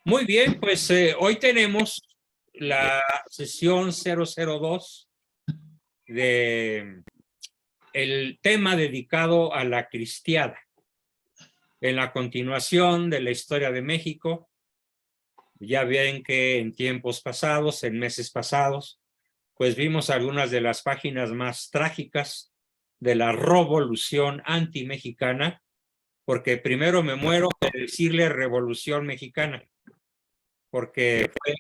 Muy bien, pues hoy tenemos la sesión 002 de el tema dedicado a la cristiada. En la continuación de la historia de México, ya ven que en tiempos pasados, en meses pasados, pues vimos algunas de las páginas más trágicas de la revolución anti-mexicana, porque primero me muero de decirle revolución mexicana, porque fue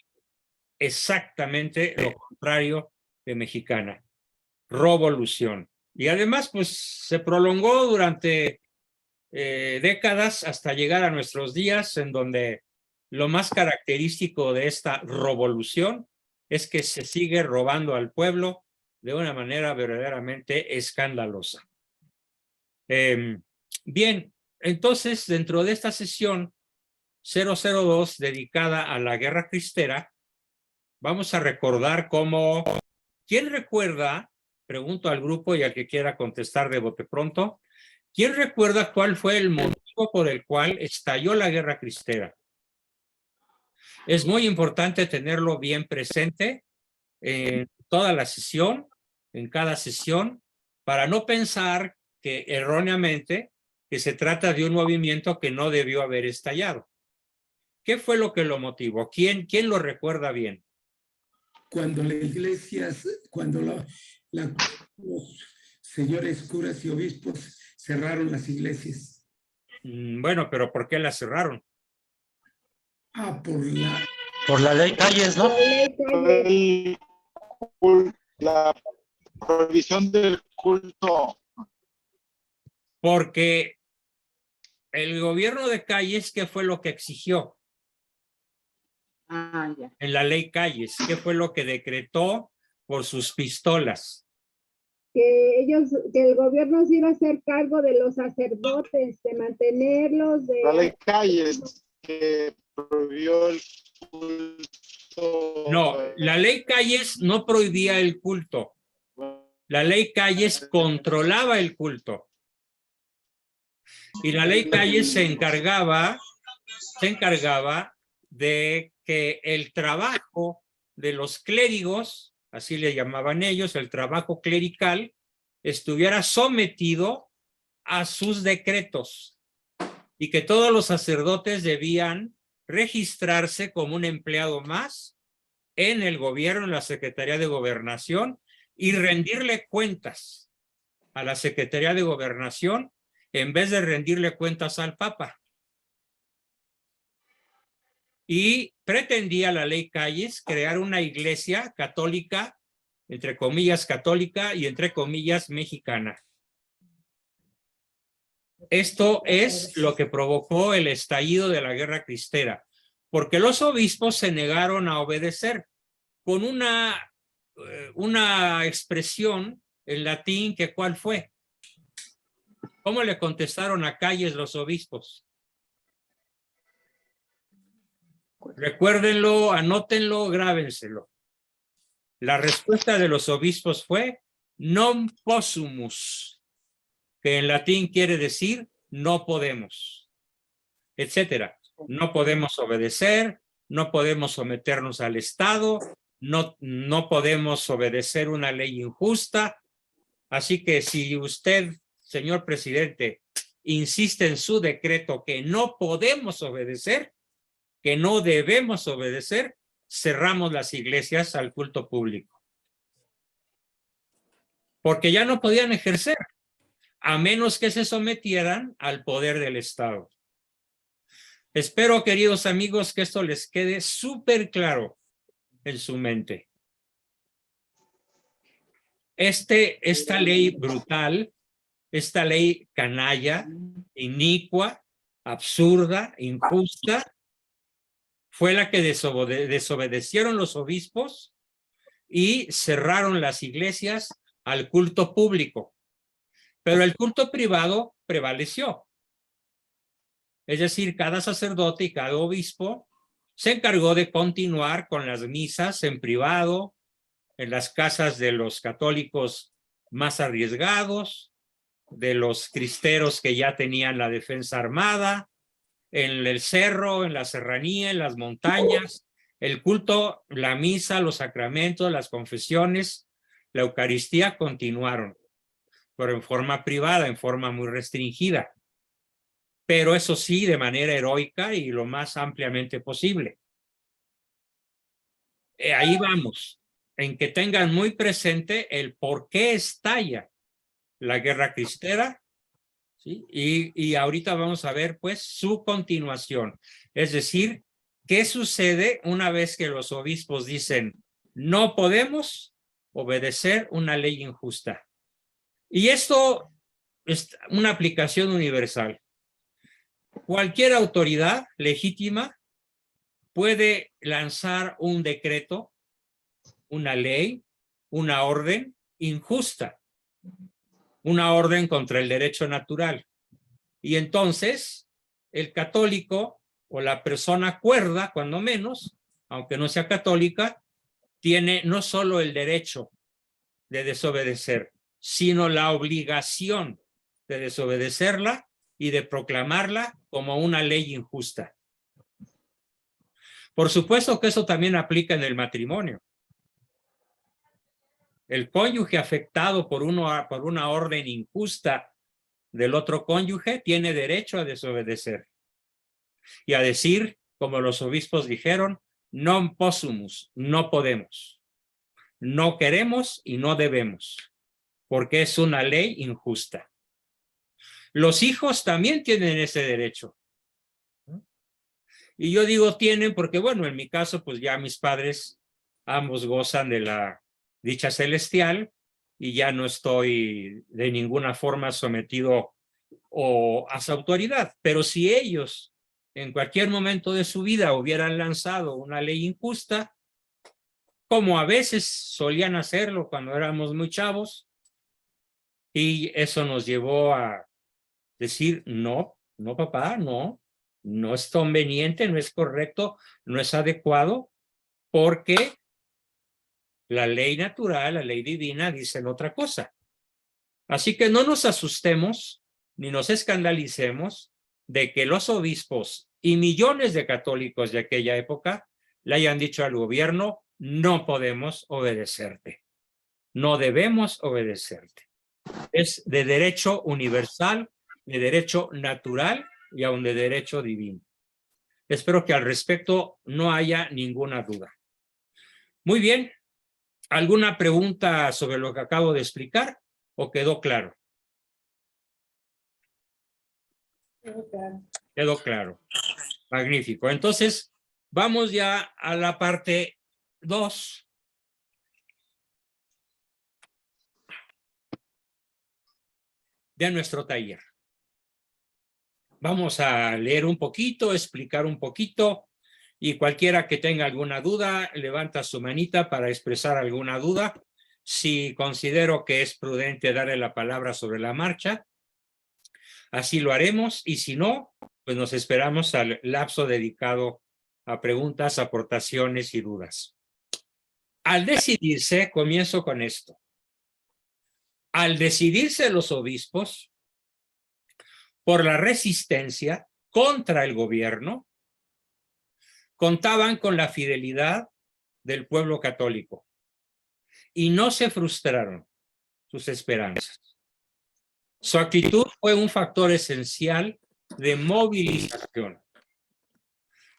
exactamente lo contrario de mexicana, revolución. Y además, pues se prolongó durante décadas hasta llegar a nuestros días, en donde lo más característico de esta revolución es que se sigue robando al pueblo de una manera verdaderamente escandalosa. Bien, entonces, dentro de esta sesión 002 dedicada a la Guerra Cristera, vamos a recordar cómo, ¿quién recuerda? Pregunto al grupo y al que quiera contestar de bote pronto, ¿quién recuerda cuál fue el motivo por el cual estalló la Guerra Cristera? Es muy importante tenerlo bien presente en toda la sesión, en cada sesión, para no pensar que erróneamente que se trata de un movimiento que no debió haber estallado. ¿Qué fue lo que lo motivó? ¿Quién lo recuerda bien? Cuando la iglesia, cuando los señores curas y obispos cerraron las iglesias. Bueno, pero ¿por qué las cerraron? Por la ley Calles, ¿no? La prohibición del culto. Porque el gobierno de Calles, ¿qué fue lo que exigió? En la ley Calles, ¿qué fue lo que decretó por sus pistolas? Que el gobierno se iba a hacer cargo de los sacerdotes, de mantenerlos, La ley Calles que prohibió el culto. No, la ley Calles no prohibía el culto. La ley Calles controlaba el culto. Y la ley Calles se encargaba de que el trabajo de los clérigos, así le llamaban ellos, el trabajo clerical, estuviera sometido a sus decretos y que todos los sacerdotes debían registrarse como un empleado más en el gobierno, en la Secretaría de Gobernación, y rendirle cuentas a la Secretaría de Gobernación en vez de rendirle cuentas al Papa. Y pretendía la ley Calles crear una iglesia católica, entre comillas católica y entre comillas mexicana. Esto es lo que provocó el estallido de la Guerra Cristera, porque los obispos se negaron a obedecer con una expresión en latín que ¿cuál fue? ¿Cómo le contestaron a Calles los obispos? Recuérdenlo, anótenlo, grábenselo. La respuesta de los obispos fue non possumus, que en latín quiere decir no podemos, etcétera. No podemos obedecer, no podemos someternos al Estado, no podemos obedecer una ley injusta. Así que si usted, señor presidente, insiste en su decreto que no podemos obedecer, que no debemos obedecer, cerramos las iglesias al culto público. Porque ya no podían ejercer, a menos que se sometieran al poder del Estado. Espero, queridos amigos, que esto les quede súper claro en su mente. Esta ley brutal, esta ley canalla, inicua, absurda, injusta, fue la que desobedecieron los obispos y cerraron las iglesias al culto público. Pero el culto privado prevaleció. Es decir, cada sacerdote y cada obispo se encargó de continuar con las misas en privado, en las casas de los católicos más arriesgados, de los cristeros que ya tenían la defensa armada, en el cerro, en la serranía, en las montañas, el culto, la misa, los sacramentos, las confesiones, la Eucaristía continuaron, pero en forma privada, en forma muy restringida. Pero eso sí, de manera heroica y lo más ampliamente posible. Ahí vamos, en que tengan muy presente el por qué estalla la Guerra Cristera, ¿sí? Y ahorita vamos a ver pues su continuación, es decir, qué sucede una vez que los obispos dicen no podemos obedecer una ley injusta. Y esto es una aplicación universal. Cualquier autoridad legítima puede lanzar un decreto, una ley, una orden injusta, una orden contra el derecho natural. Y entonces el católico o la persona cuerda, cuando menos, aunque no sea católica, tiene no solo el derecho de desobedecer, sino la obligación de desobedecerla y de proclamarla como una ley injusta. Por supuesto que eso también aplica en el matrimonio. El cónyuge afectado por una orden injusta del otro cónyuge tiene derecho a desobedecer y a decir, como los obispos dijeron, non possumus, no podemos, no queremos y no debemos, porque es una ley injusta. Los hijos también tienen ese derecho. Y yo digo tienen porque, bueno, en mi caso, pues ya mis padres ambos gozan de la dicha celestial y ya no estoy de ninguna forma sometido a su autoridad. Pero si ellos en cualquier momento de su vida hubieran lanzado una ley injusta, como a veces solían hacerlo cuando éramos muy chavos, y eso nos llevó a decir, no, no papá, no es conveniente, no es correcto, no es adecuado, porque la ley natural, la ley divina dicen otra cosa. Así que no nos asustemos ni nos escandalicemos de que los obispos y millones de católicos de aquella época le hayan dicho al gobierno, no podemos obedecerte, no debemos obedecerte. Es de derecho universal, de derecho natural y aún de derecho divino. Espero que al respecto no haya ninguna duda. Muy bien. ¿Alguna pregunta sobre lo que acabo de explicar o quedó claro? Quedó claro. Magnífico. Entonces, vamos ya a la parte 2. De nuestro taller. Vamos a leer un poquito, explicar un poquito, y cualquiera que tenga alguna duda, levanta su manita para expresar alguna duda. Si considero que es prudente darle la palabra sobre la marcha, así lo haremos, y si no, pues nos esperamos al lapso dedicado a preguntas, aportaciones y dudas. Al decidirse, comienzo con esto. Al decidirse los obispos por la resistencia contra el gobierno, contaban con la fidelidad del pueblo católico y no se frustraron sus esperanzas. Su actitud fue un factor esencial de movilización.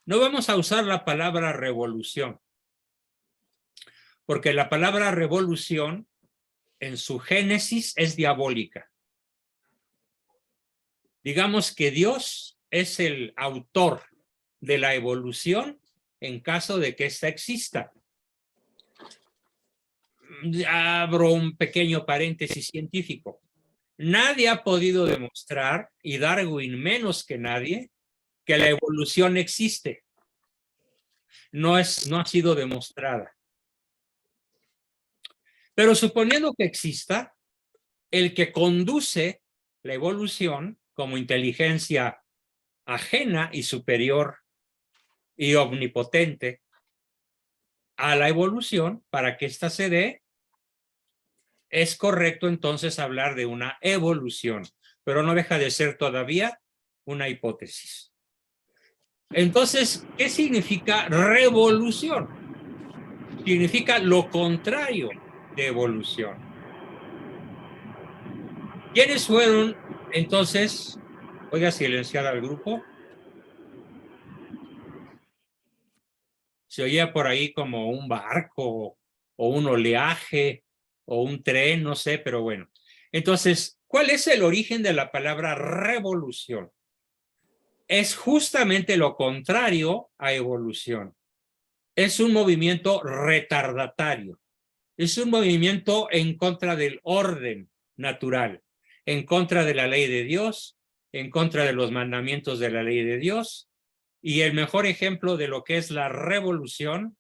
No vamos a usar la palabra revolución, porque la palabra revolución en su génesis es diabólica. Digamos que Dios es el autor de la evolución en caso de que ésta exista. Abro un pequeño paréntesis científico. Nadie ha podido demostrar, y Darwin menos que nadie, que la evolución existe. No ha sido demostrada. Pero suponiendo que exista, el que conduce la evolución como inteligencia ajena y superior y omnipotente a la evolución, para que ésta se dé, es correcto entonces hablar de una evolución, pero no deja de ser todavía una hipótesis. Entonces, ¿qué significa revolución? Significa lo contrario de evolución. ¿Quiénes fueron entonces? Voy a silenciar al grupo. Se oía por ahí como un barco o un oleaje o un tren, no sé, pero bueno. Entonces, ¿cuál es el origen de la palabra revolución? Es justamente lo contrario a evolución. Es un movimiento retardatario. Es un movimiento en contra del orden natural, en contra de la ley de Dios, en contra de los mandamientos de la ley de Dios. Y el mejor ejemplo de lo que es la revolución,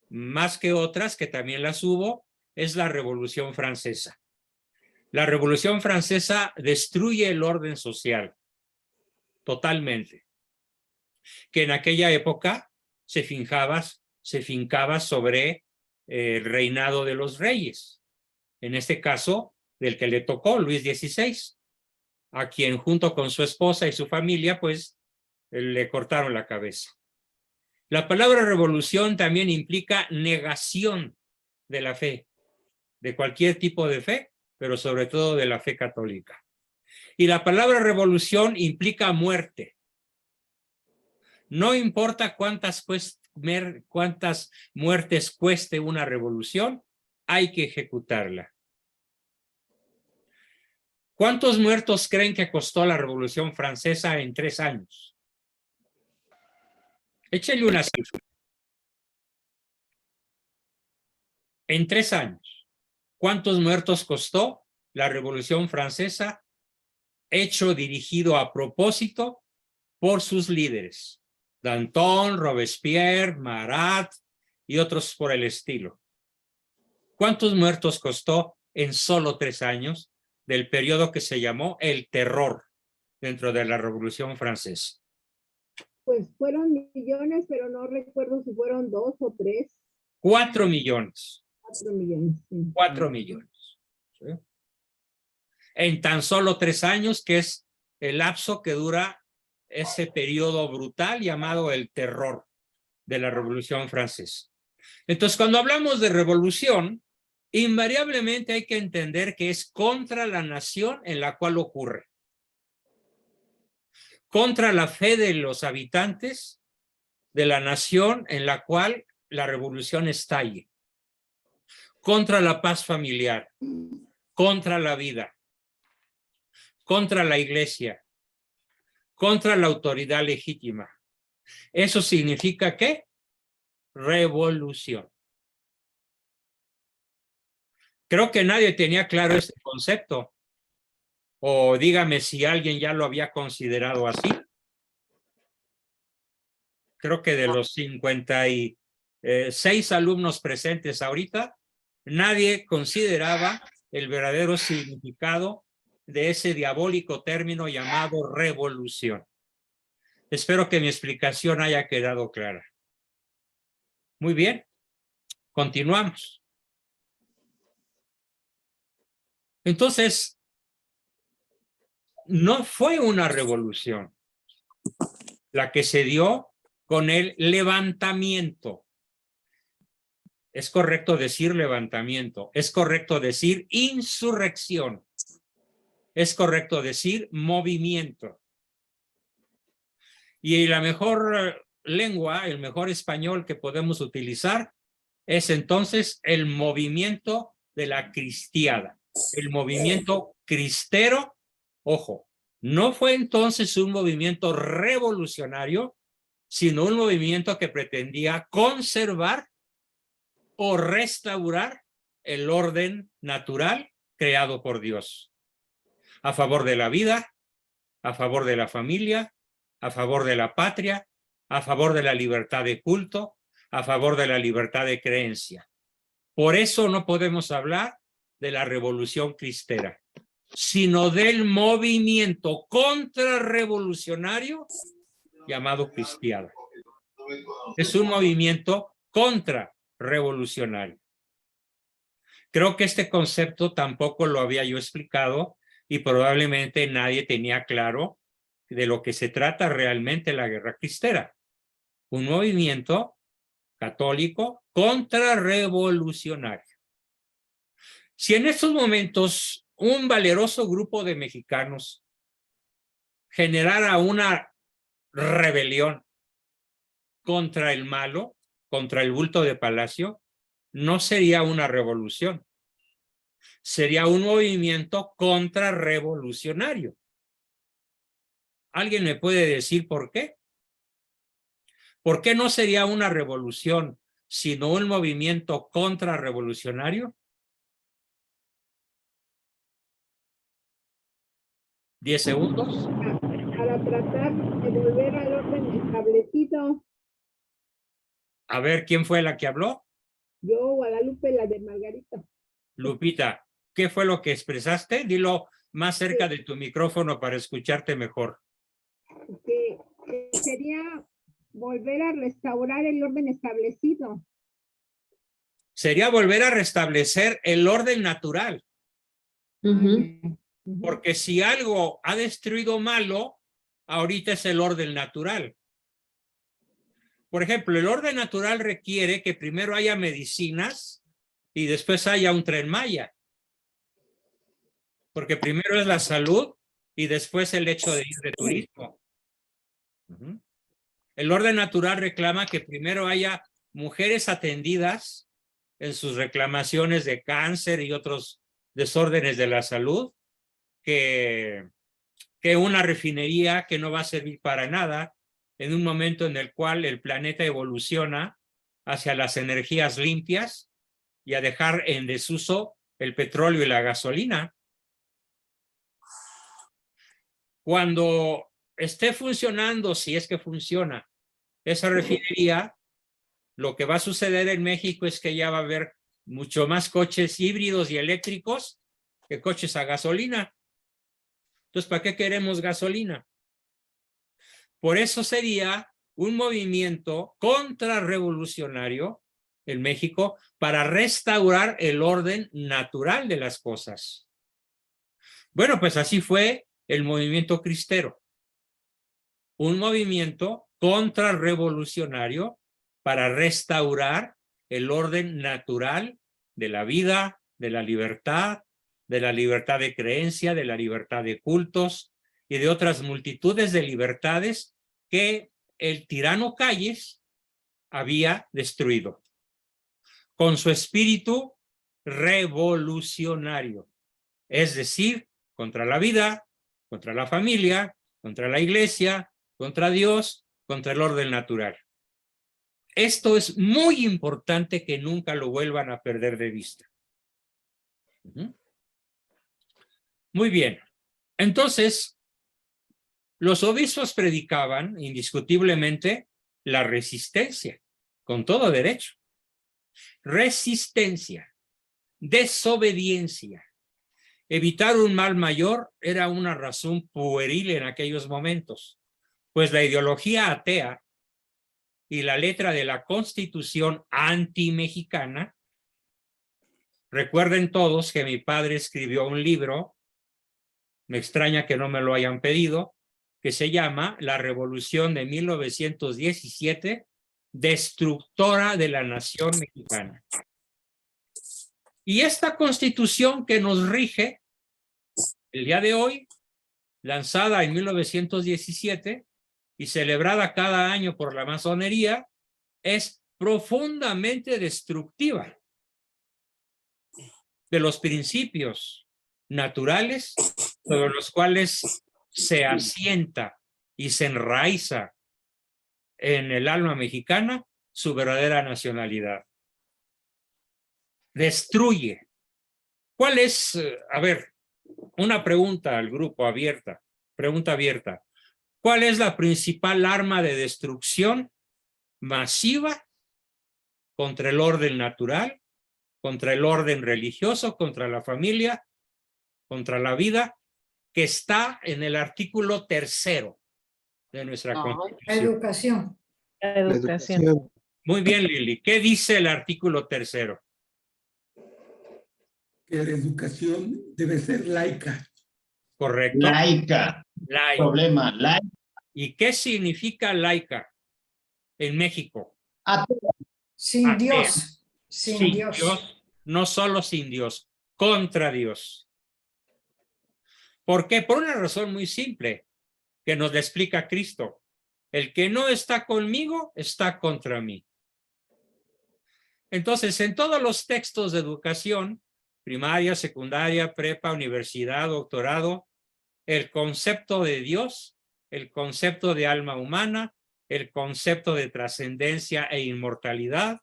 más que otras que también las hubo, es la Revolución Francesa. La Revolución Francesa destruye el orden social totalmente, que en aquella época se fincaba sobre el reinado de los reyes, en este caso del que le tocó, Luis XVI, a quien junto con su esposa y su familia pues le cortaron la cabeza. La palabra revolución también implica negación de la fe, de cualquier tipo de fe, pero sobre todo de la fe católica. Y la palabra revolución implica muerte. No importa cuántas muertes cueste una revolución, hay que ejecutarla. ¿Cuántos muertos creen que costó la Revolución Francesa en 3 años? Échenle una cifra. En 3 años, ¿cuántos muertos costó la Revolución Francesa, hecho dirigido a propósito por sus líderes? Danton, Robespierre, Marat y otros por el estilo. ¿Cuántos muertos costó en solo 3 años del periodo que se llamó el terror dentro de la Revolución Francesa? Pues fueron millones, pero no recuerdo si fueron 2 o 3. 4 millones. 4 millones. Sí. 4 millones. ¿Sí? En tan solo 3 años, que es el lapso que dura ese periodo brutal llamado el terror de la Revolución Francesa. Entonces, cuando hablamos de revolución, invariablemente hay que entender que es contra la nación en la cual ocurre, contra la fe de los habitantes de la nación en la cual la revolución estalle, contra la paz familiar, contra la vida, contra la iglesia, contra la autoridad legítima. ¿Eso significa qué? Revolución. Creo que nadie tenía claro este concepto. O dígame si alguien ya lo había considerado así. Creo que de los 56 alumnos presentes ahorita, nadie consideraba el verdadero significado de ese diabólico término llamado revolución. Espero que mi explicación haya quedado clara. Muy bien, continuamos. Entonces, no fue una revolución la que se dio con el levantamiento. Es correcto decir levantamiento, es correcto decir insurrección, es correcto decir movimiento. Y la mejor lengua, el mejor español que podemos utilizar es entonces el movimiento de la cristiada, el movimiento cristero. Ojo, no fue entonces un movimiento revolucionario, sino un movimiento que pretendía conservar o restaurar el orden natural creado por Dios, a favor de la vida, a favor de la familia, a favor de la patria, a favor de la libertad de culto, a favor de la libertad de creencia. Por eso no podemos hablar de la revolución cristera, sino del movimiento contrarrevolucionario llamado cristiada. Es un movimiento contrarrevolucionario. Creo que este concepto tampoco lo había yo explicado y probablemente nadie tenía claro de lo que se trata realmente la guerra cristera. un movimiento católico contrarrevolucionario. Si en estos momentos un valeroso grupo de mexicanos generara una rebelión contra el malo, contra el bulto de Palacio, no sería una revolución, sería un movimiento contrarrevolucionario. ¿Alguien me puede decir por qué? ¿Por qué no sería una revolución, sino un movimiento contrarrevolucionario? 10 segundos. Para tratar de volver al orden establecido. A ver, ¿quién fue la que habló? Yo, Guadalupe, la de Margarita. Lupita, ¿qué fue lo que expresaste? Dilo más cerca de tu micrófono para escucharte mejor. Que sería volver a restaurar el orden establecido. Sería volver a restablecer el orden natural. Porque si algo ha destruido malo, ahorita es el orden natural. Por ejemplo, el orden natural requiere que primero haya medicinas y después haya un Tren Maya. Porque primero es la salud y después el hecho de ir de turismo. El orden natural reclama que primero haya mujeres atendidas en sus reclamaciones de cáncer y otros desórdenes de la salud, que una refinería que no va a servir para nada en un momento en el cual el planeta evoluciona hacia las energías limpias y a dejar en desuso el petróleo y la gasolina. Cuando esté funcionando, si es que funciona, esa refinería, lo que va a suceder en México es que ya va a haber mucho más coches híbridos y eléctricos que coches a gasolina. Entonces, ¿para qué queremos gasolina? Por eso sería un movimiento contrarrevolucionario en México para restaurar el orden natural de las cosas. Bueno, pues así fue el movimiento cristero. Un movimiento contrarrevolucionario para restaurar el orden natural de la vida, de la libertad de creencia, de la libertad de cultos y de otras multitudes de libertades que el tirano Calles había destruido con su espíritu revolucionario, es decir, contra la vida, contra la familia, contra la iglesia, contra Dios, contra el orden natural. Esto es muy importante que nunca lo vuelvan a perder de vista. Muy bien. Entonces, los obispos predicaban indiscutiblemente la resistencia, con todo derecho. Resistencia, desobediencia. Evitar un mal mayor era una razón pueril en aquellos momentos, pues la ideología atea y la letra de la Constitución antimexicana. Recuerden todos que mi padre escribió un libro, me extraña que no me lo hayan pedido, que se llama La Revolución de 1917, destructora de la nación mexicana. Y esta Constitución que nos rige el día de hoy, lanzada en 1917 y celebrada cada año por la masonería, es profundamente destructiva de los principios naturales sobre los cuales se asienta y se enraiza en el alma mexicana su verdadera nacionalidad. Destruye. ¿Cuál es, a ver, una pregunta al grupo abierta, pregunta abierta? ¿Cuál es la principal arma de destrucción masiva contra el orden natural, contra el orden religioso, contra la familia, contra la vida, que está en el artículo 3 de nuestra Constitución? Educación. Educación. Muy bien, Lili. ¿Qué dice el artículo 3? Que la educación debe ser laica. Correcto. Laica. Laica. Problema, laica. ¿Y qué significa laica? en México? Sin Atea. Dios. Sin Dios. No solo sin Dios, contra Dios. ¿Por qué? Por una razón muy simple que nos la explica Cristo. El que no está conmigo está contra mí. Entonces, en todos los textos de educación, primaria, secundaria, prepa, universidad, doctorado, el concepto de Dios, el concepto de alma humana, el concepto de trascendencia e inmortalidad,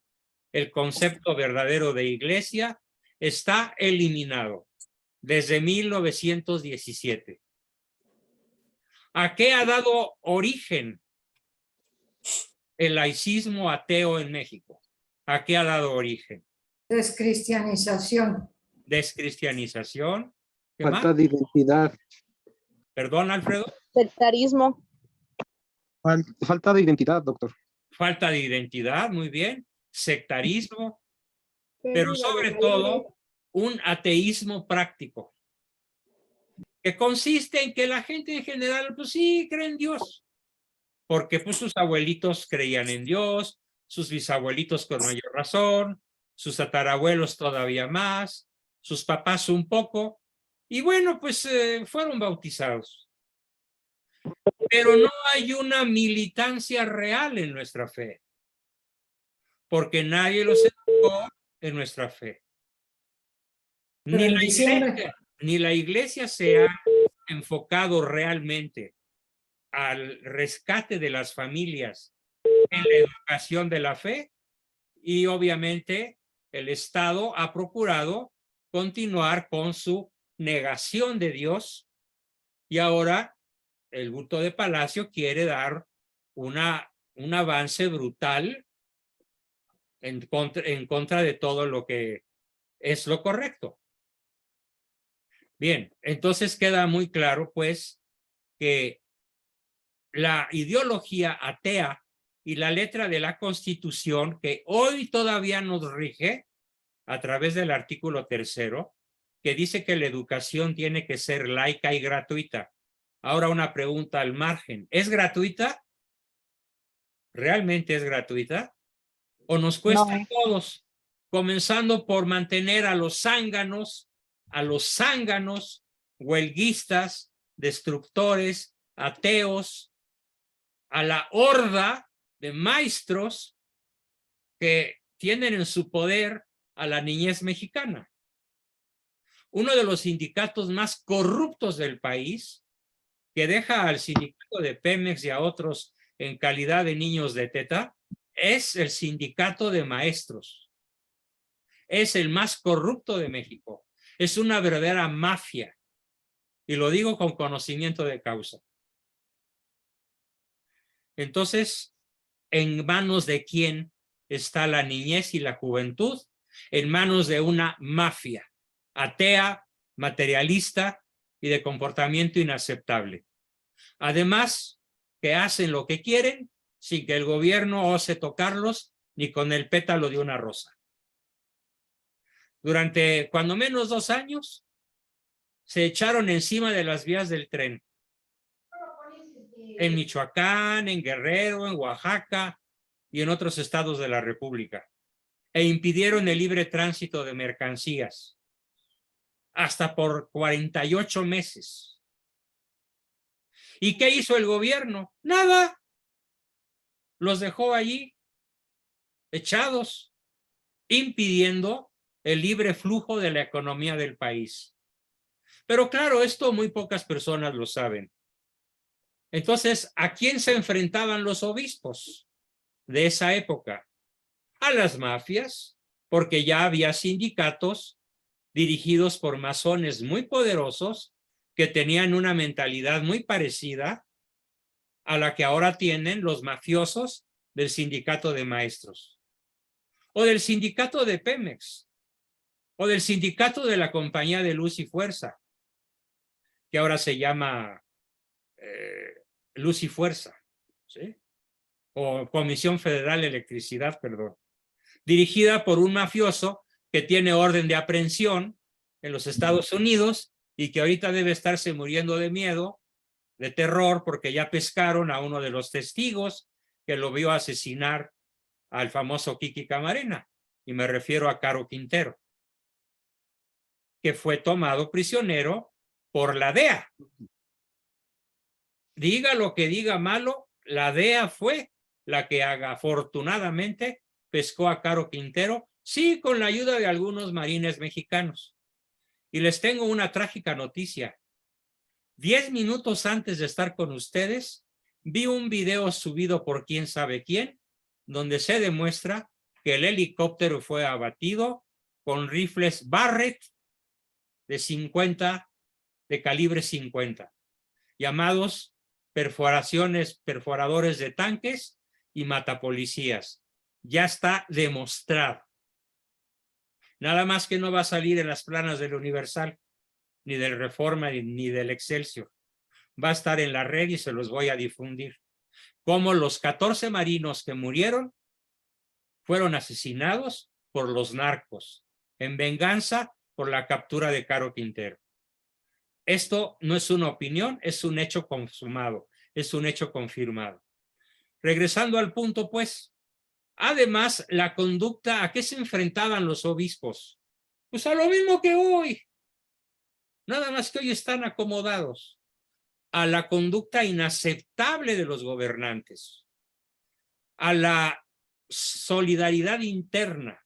el concepto verdadero de iglesia, está eliminado desde 1917. ¿A qué ha dado origen el laicismo ateo en México? ¿A qué ha dado origen? Descristianización. Descristianización. ¿Qué Falta más? de identidad. Perdón, Alfredo. Sectarismo. Falta de identidad, doctor. Falta de identidad, muy bien. Sectarismo, pero Pérdida sobre de todo un ateísmo práctico, que consiste en que la gente en general, pues sí, cree en Dios, porque pues sus abuelitos creían en Dios, sus bisabuelitos con mayor razón, sus tatarabuelos todavía más, sus papás un poco, y bueno, pues fueron bautizados. Pero no hay una militancia real en nuestra fe, porque nadie los educó en nuestra fe. Ni la iglesia se ha enfocado realmente al rescate de las familias en la educación de la fe, y obviamente el Estado ha procurado continuar con su negación de Dios, y ahora el bulto de Palacio quiere dar un avance brutal en contra de todo lo que es lo correcto. Bien, entonces queda muy claro, pues, que la ideología atea y la letra de la Constitución, que hoy todavía nos rige a través del artículo 3º, que dice que la educación tiene que ser laica y gratuita. Ahora una pregunta al margen. ¿Es gratuita? ¿Realmente es gratuita? ¿O nos cuesta a todos? Comenzando por mantener a los zánganos, huelguistas, destructores, ateos, a la horda de maestros que tienen en su poder a la niñez mexicana. Uno de los sindicatos más corruptos del país, que deja al sindicato de Pemex y a otros en calidad de niños de teta, es el sindicato de maestros. Es el más corrupto de México. Es una verdadera mafia. Y lo digo con conocimiento de causa. Entonces, ¿en manos de quién está la niñez y la juventud? En manos de una mafia atea, materialista y de comportamiento inaceptable. Además, que hacen lo que quieren sin que el gobierno ose tocarlos ni con el pétalo de una rosa. Durante cuando menos 2 años se echaron encima de las vías del tren. En Michoacán, en Guerrero, en Oaxaca y en otros estados de la República. E impidieron el libre tránsito de mercancías. Hasta por 48 meses. ¿Y qué hizo el gobierno? Nada. Los dejó allí, echados, impidiendo el libre flujo de la economía del país. Pero claro, esto muy pocas personas lo saben. Entonces, ¿a quién se enfrentaban los obispos de esa época? A las mafias, porque ya había sindicatos dirigidos por masones muy poderosos que tenían una mentalidad muy parecida a la que ahora tienen los mafiosos del sindicato de maestros, o del sindicato de Pemex, o del sindicato de la Compañía de Luz y Fuerza, que ahora se llama Luz y Fuerza, ¿sí? O Comisión Federal de Electricidad, perdón, dirigida por un mafioso que tiene orden de aprehensión en los Estados Unidos y que ahorita debe estarse muriendo de miedo, de terror, porque ya pescaron a uno de los testigos que lo vio asesinar al famoso Kiki Camarena, y me refiero a Caro Quintero, que fue tomado prisionero por la DEA. Diga lo que diga malo, la DEA fue la que afortunadamente pescó a Caro Quintero, sí, con la ayuda de algunos marines mexicanos. Y les tengo una trágica noticia. 10 minutos antes de estar con ustedes, vi un video subido por quién sabe quién, donde se demuestra que el helicóptero fue abatido con rifles Barrett de calibre 50, llamados perforadores de tanques y matapolicías. Ya está demostrado. Nada más que no va a salir en las planas del Universal, ni del Reforma, ni del Excelsior. Va a estar en la red y se los voy a difundir. Como los 14 marinos que murieron fueron asesinados por los narcos, en venganza por la captura de Caro Quintero. Esto no es una opinión, es un hecho consumado, es un hecho confirmado. Regresando al punto, pues, además, la conducta, ¿a qué se enfrentaban los obispos? Pues a lo mismo que hoy. Nada más que hoy están acomodados a la conducta inaceptable de los gobernantes, a la solidaridad interna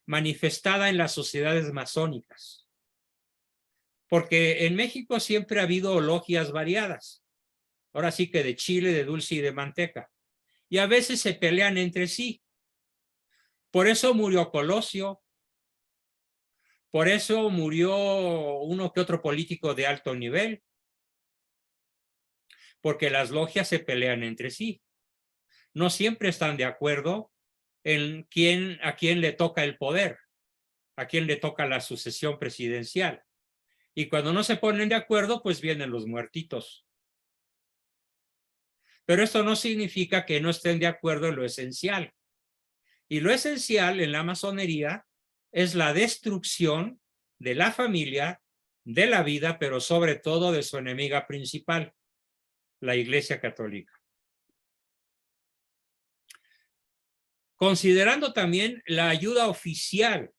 manifestada en las sociedades masónicas. Porque en México siempre ha habido logias variadas. Ahora sí que de chile, de dulce y de manteca. Y a veces se pelean entre sí. Por eso murió Colosio. Por eso murió uno que otro político de alto nivel. Porque las logias se pelean entre sí. No siempre están de acuerdo en a quién le toca el poder, a quién le toca la sucesión presidencial. Y cuando no se ponen de acuerdo, pues vienen los muertitos. Pero esto no significa que no estén de acuerdo en lo esencial. Y lo esencial en la masonería es la destrucción de la familia, de la vida, pero sobre todo de su enemiga principal, la Iglesia Católica. Considerando también la ayuda oficial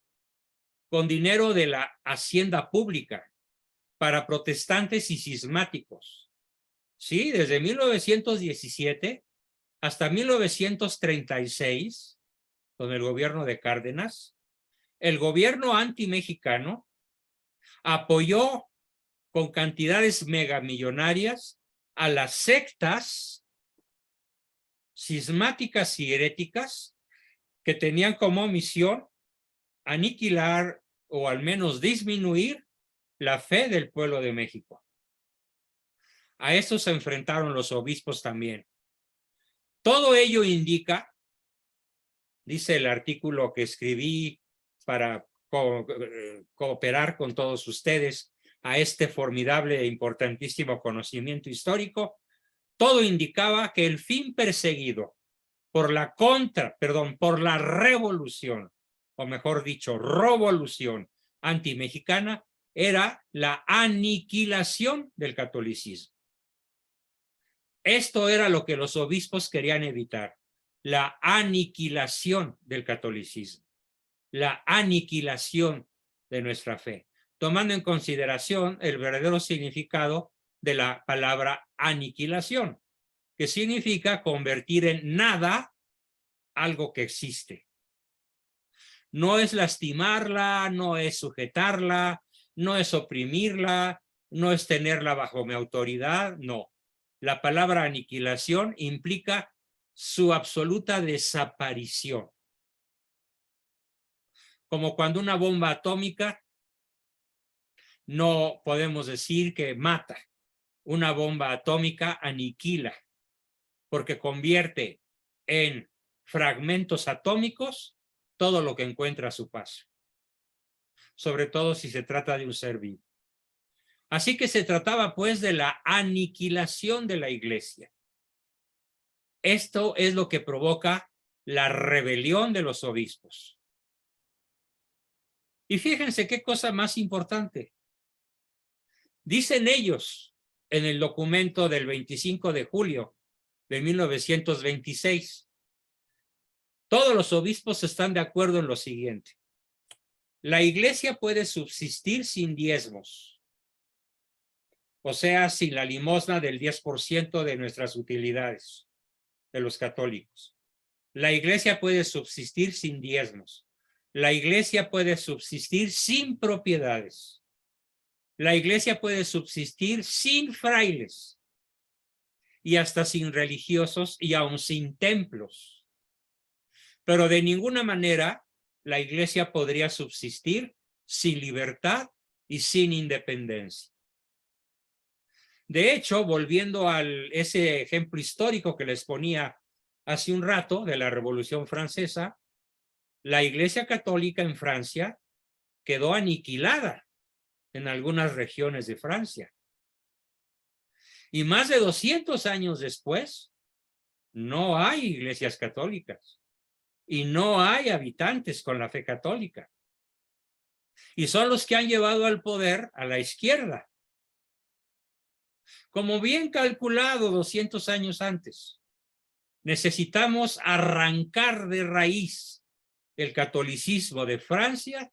con dinero de la hacienda pública para protestantes y cismáticos. Sí, desde 1917 hasta 1936, con el gobierno de Cárdenas, el gobierno antimexicano apoyó con cantidades megamillonarias a las sectas cismáticas y heréticas que tenían como misión aniquilar o al menos disminuir la fe del pueblo de México. A eso se enfrentaron los obispos también. Todo ello indica, dice el artículo que escribí para cooperar con todos ustedes a este formidable e importantísimo conocimiento histórico, todo indicaba que el fin perseguido por la revolución, o mejor dicho, revolución antimexicana, era la aniquilación del catolicismo. Esto era lo que los obispos querían evitar, la aniquilación del catolicismo, la aniquilación de nuestra fe, tomando en consideración el verdadero significado de la palabra aniquilación, que significa convertir en nada algo que existe. No es lastimarla, no es sujetarla, no es oprimirla, no es tenerla bajo mi autoridad, no. La palabra aniquilación implica su absoluta desaparición. Como cuando una bomba atómica, no podemos decir que mata. Una bomba atómica aniquila, porque convierte en fragmentos atómicos todo lo que encuentra a su paso. Sobre todo si se trata de un ser vivo. Así que se trataba pues de la aniquilación de la iglesia. Esto es lo que provoca la rebelión de los obispos. Y fíjense qué cosa más importante. Dicen ellos en el documento del 25 de julio de 1926. Todos los obispos están de acuerdo en lo siguiente. La iglesia puede subsistir sin diezmos, o sea, sin la limosna del 10% de nuestras utilidades de los católicos. La iglesia puede subsistir sin diezmos. La iglesia puede subsistir sin propiedades. La iglesia puede subsistir sin frailes y hasta sin religiosos y aún sin templos. Pero de ninguna manera la iglesia podría subsistir sin libertad y sin independencia. De hecho, volviendo a ese ejemplo histórico que les ponía hace un rato de la Revolución Francesa, la Iglesia Católica en Francia quedó aniquilada en algunas regiones de Francia. Y más de 200 años después, no hay iglesias católicas y no hay habitantes con la fe católica. Y son los que han llevado al poder a la izquierda. Como bien calculado 200 años antes, necesitamos arrancar de raíz el catolicismo de Francia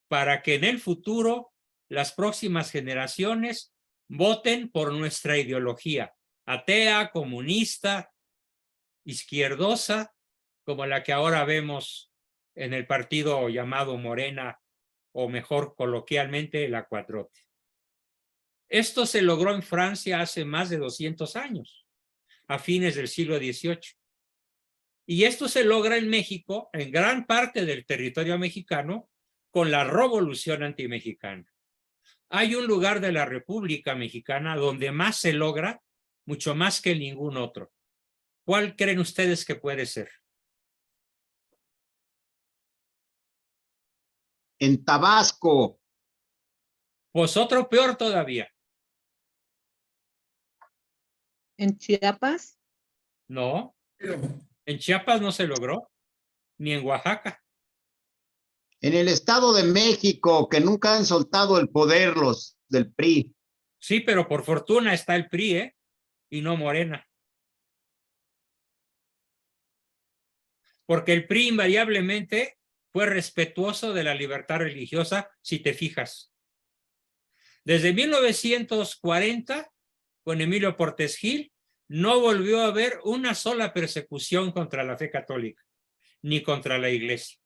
para que en el futuro las próximas generaciones voten por nuestra ideología atea, comunista, izquierdosa, como la que ahora vemos en el partido llamado Morena, o mejor coloquialmente la 4T. Esto se logró en Francia hace más de 200 años, a fines del siglo XVIII. Y esto se logra en México, en gran parte del territorio mexicano, con la Revolución Antimexicana. Hay un lugar de la República Mexicana donde más se logra, mucho más que ningún otro. ¿Cuál creen ustedes que puede ser? En Tabasco. Pues otro peor todavía. ¿En Chiapas? No, Pero en Chiapas no se logró, ni en Oaxaca. En el Estado de México, que nunca han soltado el poder los del PRI. Sí, pero por fortuna está el PRI, ¿eh? Y no Morena. Porque el PRI invariablemente fue respetuoso de la libertad religiosa, si te fijas. Desde 1940, con Emilio Portes Gil, no volvió a haber una sola persecución contra la fe católica, ni contra la iglesia.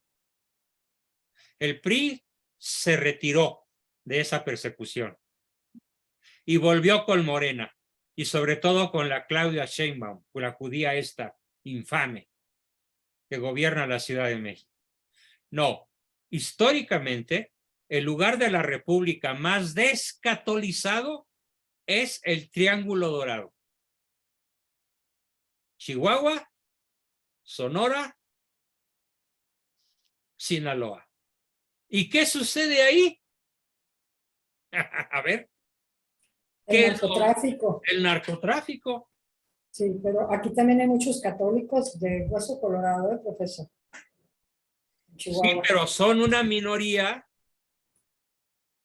El PRI se retiró de esa persecución y volvió con Morena, y sobre todo con la Claudia Sheinbaum, con la judía esta infame que gobierna la Ciudad de México. No, históricamente, el lugar de la República más descatolizado es el Triángulo Dorado. Chihuahua, Sonora, Sinaloa. ¿Y qué sucede ahí? A ver. El narcotráfico. El narcotráfico. Sí, pero aquí también hay muchos católicos de hueso colorado, profesor. Sí, pero son una minoría.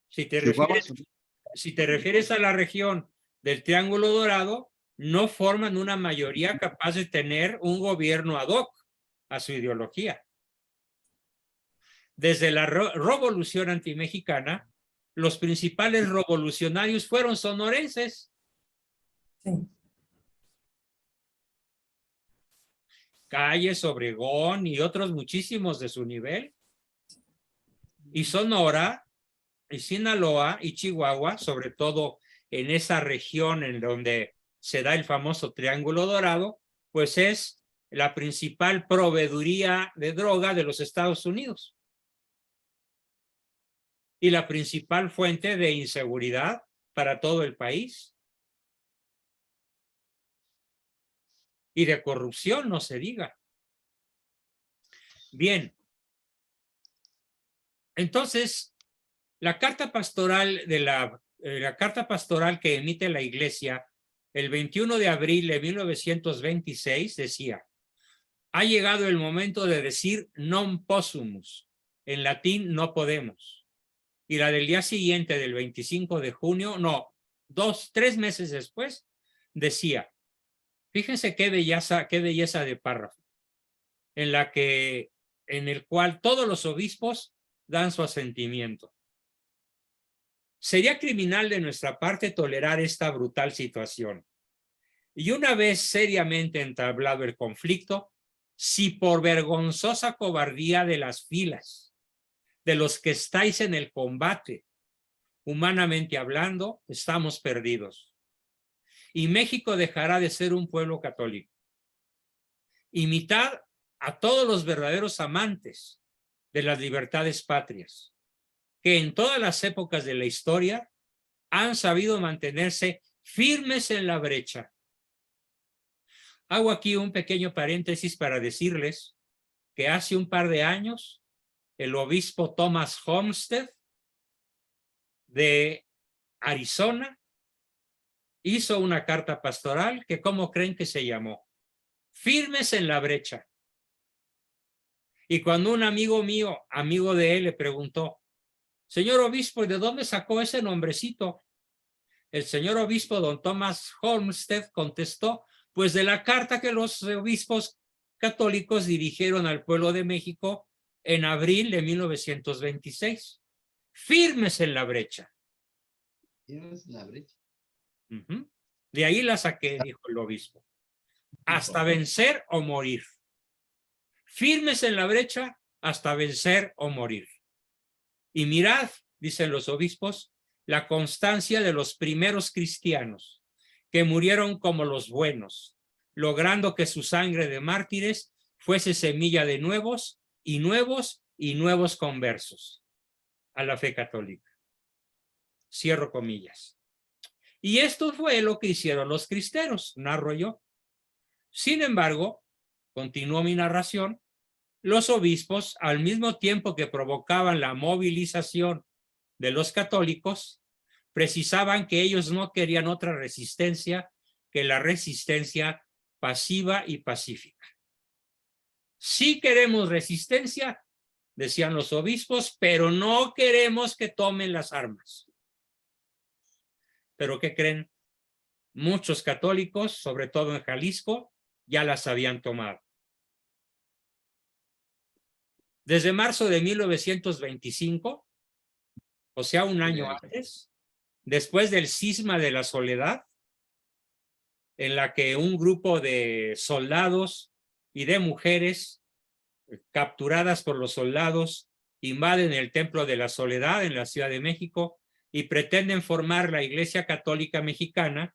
Si te refieres a la región del Triángulo Dorado, no forman una mayoría capaz de tener un gobierno ad hoc a su ideología. Desde la Revolución Antimexicana, los principales revolucionarios fueron sonorenses. Sí. Calles, Obregón y otros muchísimos de su nivel. Y Sonora, y Sinaloa y Chihuahua, sobre todo en esa región en donde se da el famoso Triángulo Dorado, pues es la principal proveeduría de droga de los Estados Unidos. Y la principal fuente de inseguridad para todo el país. Y de corrupción, no se diga. Bien. Entonces, la carta pastoral la carta pastoral que emite la Iglesia el 21 de abril de 1926 decía: ha llegado el momento de decir non possumus, en latín no podemos. Y la del día siguiente, del 25 de junio, no, 3 meses después, decía: Fíjense qué belleza de párrafo, en el cual todos los obispos dan su asentimiento. Sería criminal de nuestra parte tolerar esta brutal situación. Y una vez seriamente entablado el conflicto, si por vergonzosa cobardía de las filas, de los que estáis en el combate, humanamente hablando, estamos perdidos. Y México dejará de ser un pueblo católico. Imitad a todos los verdaderos amantes de las libertades patrias, que en todas las épocas de la historia han sabido mantenerse firmes en la brecha. Hago aquí un pequeño paréntesis para decirles que hace un par de años el obispo Thomas Homestead de Arizona hizo una carta pastoral que, ¿cómo creen que se llamó? Firmes en la brecha. Y cuando un amigo mío, amigo de él, le preguntó, señor obispo, ¿de dónde sacó ese nombrecito? El señor obispo don Thomas Homestead contestó, pues de la carta que los obispos católicos dirigieron al pueblo de México en abril de 1926. Firmes en la brecha. ¿Tienes la brecha? De ahí la saqué, dijo el obispo. Hasta vencer o morir. Firmes en la brecha hasta vencer o morir. Y mirad, dicen los obispos, la constancia de los primeros cristianos que murieron como los buenos, logrando que su sangre de mártires fuese semilla de nuevos y nuevos y nuevos conversos a la fe católica. Cierro comillas. Y esto fue lo que hicieron los cristeros, narro yo. Sin embargo, continuó mi narración, los obispos, al mismo tiempo que provocaban la movilización de los católicos, precisaban que ellos no querían otra resistencia que la resistencia pasiva y pacífica. Sí queremos resistencia, decían los obispos, pero no queremos que tomen las armas. ¿Pero qué creen? Muchos católicos, sobre todo en Jalisco, ya las habían tomado. Desde marzo de 1925, o sea, un año antes, después del cisma de la Soledad, en la que un grupo de soldados y de mujeres capturadas por los soldados invaden el Templo de la Soledad en la Ciudad de México y pretenden formar la Iglesia Católica Mexicana,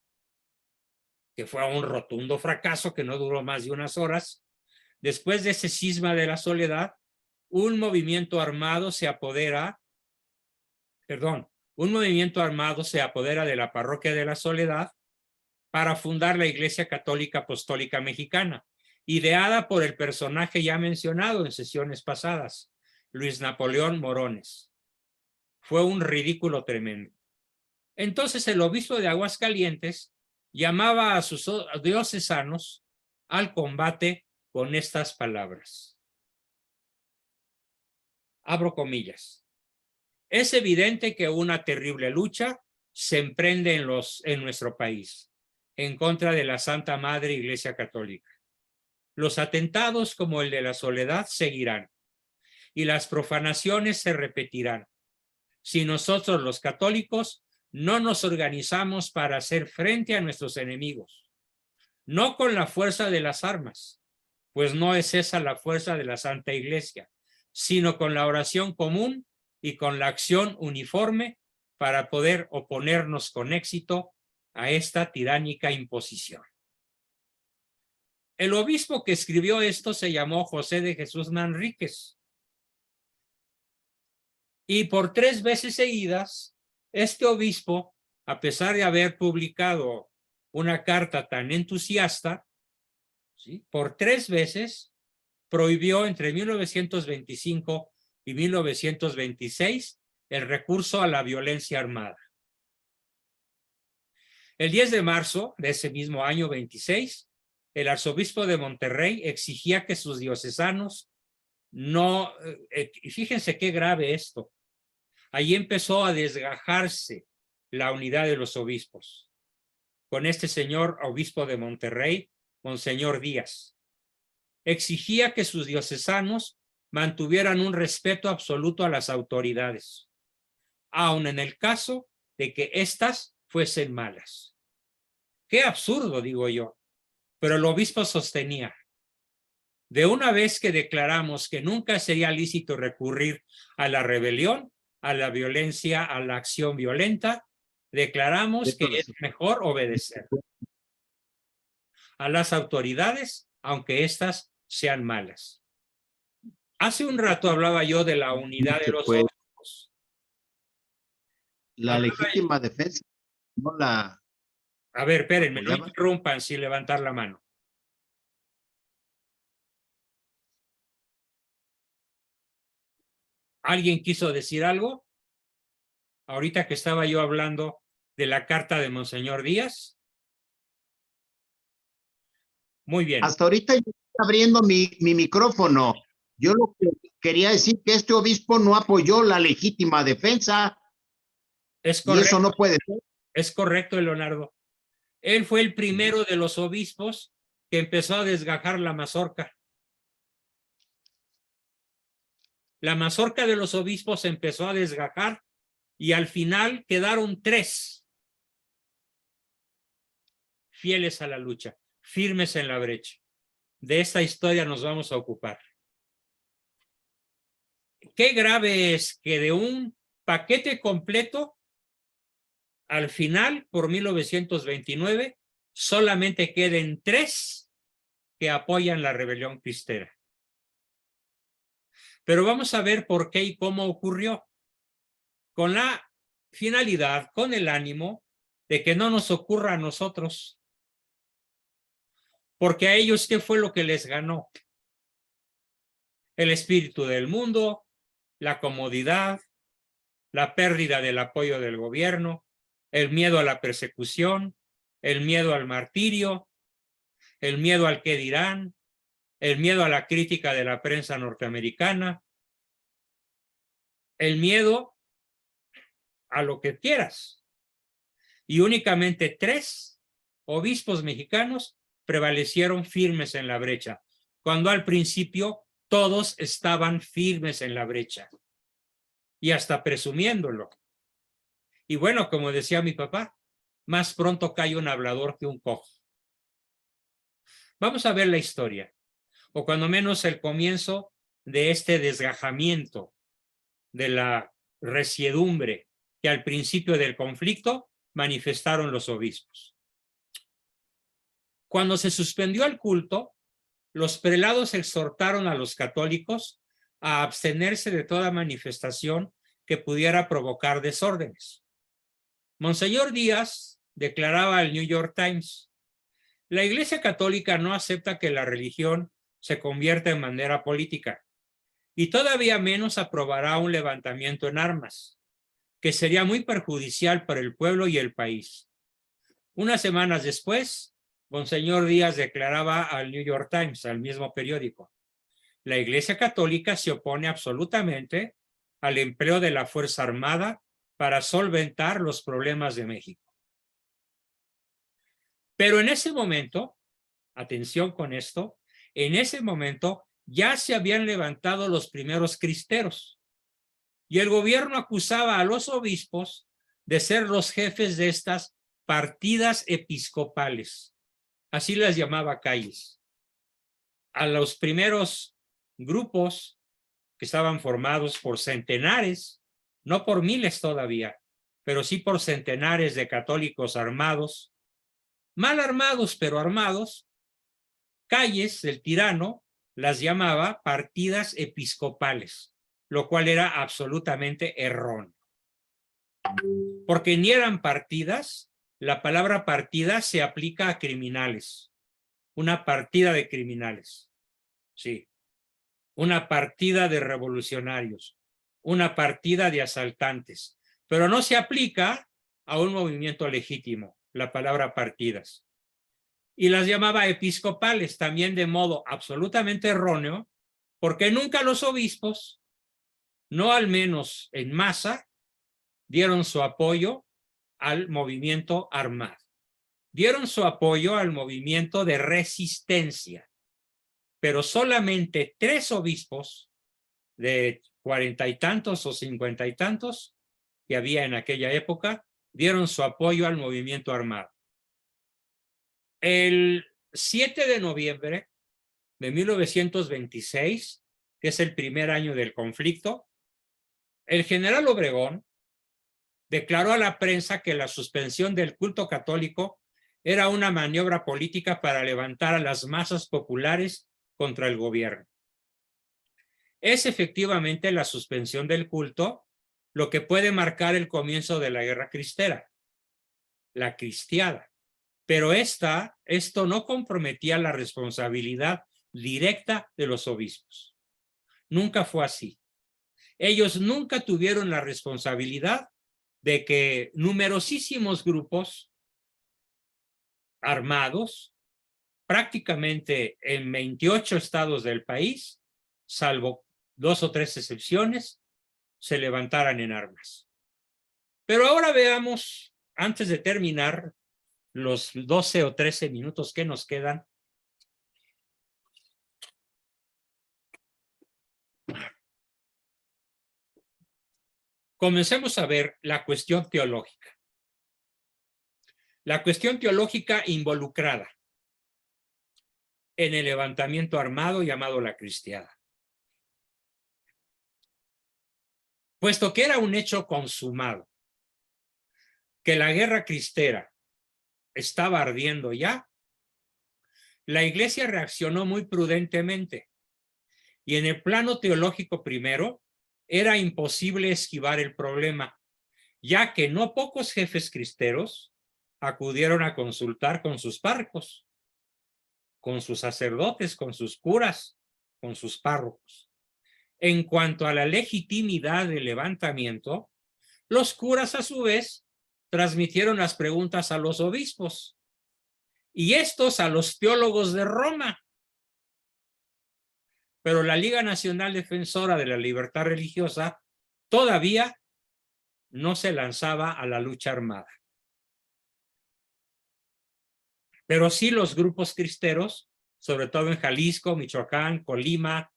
que fue un rotundo fracaso que no duró más de unas horas. Después de ese cisma de la Soledad, un movimiento armado se apodera de la Parroquia de la Soledad para fundar la Iglesia Católica Apostólica Mexicana, ideada por el personaje ya mencionado en sesiones pasadas, Luis Napoleón Morones. Fue un ridículo tremendo. Entonces el obispo de Aguascalientes llamaba a sus diocesanos al combate con estas palabras. Abro comillas. Es evidente que una terrible lucha se emprende en nuestro país en contra de la Santa Madre Iglesia Católica. Los atentados como el de la Soledad seguirán y las profanaciones se repetirán si nosotros los católicos no nos organizamos para hacer frente a nuestros enemigos, no con la fuerza de las armas, pues no es esa la fuerza de la Santa Iglesia, sino con la oración común y con la acción uniforme para poder oponernos con éxito a esta tiránica imposición. El obispo que escribió esto se llamó José de Jesús Manríquez. Y por 3 veces seguidas, este obispo, a pesar de haber publicado una carta tan entusiasta, ¿sí?, por 3 veces prohibió entre 1925 y 1926 el recurso a la violencia armada. El 10 de marzo de ese mismo año 26, el arzobispo de Monterrey exigía que sus diocesanos no... fíjense qué grave esto. Ahí empezó a desgajarse la unidad de los obispos. Con este señor obispo de Monterrey, Monseñor Díaz. Exigía que sus diocesanos mantuvieran un respeto absoluto a las autoridades, aun en el caso de que éstas fuesen malas. Qué absurdo, digo yo, pero el obispo sostenía: de una vez que declaramos que nunca sería lícito recurrir a la rebelión, a la violencia, a la acción violenta, declaramos que es mejor obedecer a las autoridades, aunque éstas sean malas. Hace un rato hablaba yo de la unidad de los obispos. La legítima defensa, no la... A ver, espérenme, no ¿apoyaba? interrumpan sin levantar la mano. ¿Alguien quiso decir algo? Ahorita que estaba yo hablando de la carta de Monseñor Díaz. Muy bien. Hasta ahorita yo estoy abriendo mi micrófono. Yo lo que quería decir que este obispo no apoyó la legítima defensa. Es Y correcto. eso no puede ser. Es correcto, Leonardo. Él fue el primero de los obispos que empezó a desgajar la mazorca. La mazorca de los obispos empezó a desgajar y al final quedaron 3 fieles a la lucha, firmes en la brecha. De esta historia nos vamos a ocupar. Qué grave es que de un paquete completo, al final, por 1929, solamente queden 3 que apoyan la rebelión cristera. Pero vamos a ver por qué y cómo ocurrió. Con la finalidad, con el ánimo de que no nos ocurra a nosotros. Porque a ellos, ¿qué fue lo que les ganó? El espíritu del mundo, la comodidad, la pérdida del apoyo del gobierno, el miedo a la persecución, el miedo al martirio, el miedo al qué dirán, el miedo a la crítica de la prensa norteamericana, el miedo a lo que quieras. Y únicamente 3 obispos mexicanos prevalecieron firmes en la brecha, cuando al principio todos estaban firmes en la brecha y hasta presumiéndolo. Y bueno, como decía mi papá, más pronto cae un hablador que un cojo. Vamos a ver la historia, o cuando menos el comienzo de este desgajamiento de la resiedumbre que al principio del conflicto manifestaron los obispos. Cuando se suspendió el culto, los prelados exhortaron a los católicos a abstenerse de toda manifestación que pudiera provocar desórdenes. Monseñor Díaz declaraba al New York Times: la Iglesia Católica no acepta que la religión se convierta en bandera política y todavía menos aprobará un levantamiento en armas, que sería muy perjudicial para el pueblo y el país. Unas semanas después, Monseñor Díaz declaraba al New York Times, al mismo periódico: la Iglesia Católica se opone absolutamente al empleo de la Fuerza Armada para solventar los problemas de México. Pero en ese momento, atención con esto, en ese momento ya se habían levantado los primeros cristeros y el gobierno acusaba a los obispos de ser los jefes de estas partidas episcopales. Así las llamaba Calles. A los primeros grupos que estaban formados por centenares, no por miles todavía, pero sí por centenares de católicos armados, mal armados pero armados, Calles, el tirano, las llamaba partidas episcopales, lo cual era absolutamente erróneo. Porque ni eran partidas. La palabra partida se aplica a criminales. Una partida de criminales. Sí. Una partida de revolucionarios. Una partida de asaltantes. Pero no se aplica a un movimiento legítimo, la palabra partidas. Y las llamaba episcopales también de modo absolutamente erróneo, porque nunca los obispos, no al menos en masa, dieron su apoyo al movimiento armado. dieron su apoyo al movimiento de resistencia, pero solamente 3 obispos de 40 y tantos o 50 y tantos que había en aquella época dieron su apoyo al movimiento armado. El 7 de noviembre de 1926, que es el primer año del conflicto, el general Obregón declaró a la prensa que la suspensión del culto católico era una maniobra política para levantar a las masas populares contra el gobierno. Es efectivamente la suspensión del culto lo que puede marcar el comienzo de la guerra cristera, la cristiada. Pero esto no comprometía la responsabilidad directa de los obispos. Nunca fue así. Ellos nunca tuvieron la responsabilidad de que numerosísimos grupos armados, prácticamente en 28 estados del país, salvo 2 o 3 excepciones, se levantaran en armas. Pero ahora veamos, antes de terminar los 12 o 13 minutos que nos quedan, comencemos a ver la cuestión teológica. La cuestión teológica involucrada en el levantamiento armado llamado la cristiada. Puesto que era un hecho consumado, que la guerra cristera estaba ardiendo ya, la Iglesia reaccionó muy prudentemente y en el plano teológico primero era imposible esquivar el problema, ya que no pocos jefes cristeros acudieron a consultar con sus párrocos, con sus sacerdotes, con sus curas, con sus párrocos. En cuanto a la legitimidad del levantamiento, los curas a su vez transmitieron las preguntas a los obispos y estos a los teólogos de Roma. Pero la Liga Nacional Defensora de la Libertad Religiosa todavía no se lanzaba a la lucha armada. Pero sí los grupos cristeros, sobre todo en Jalisco, Michoacán, Colima,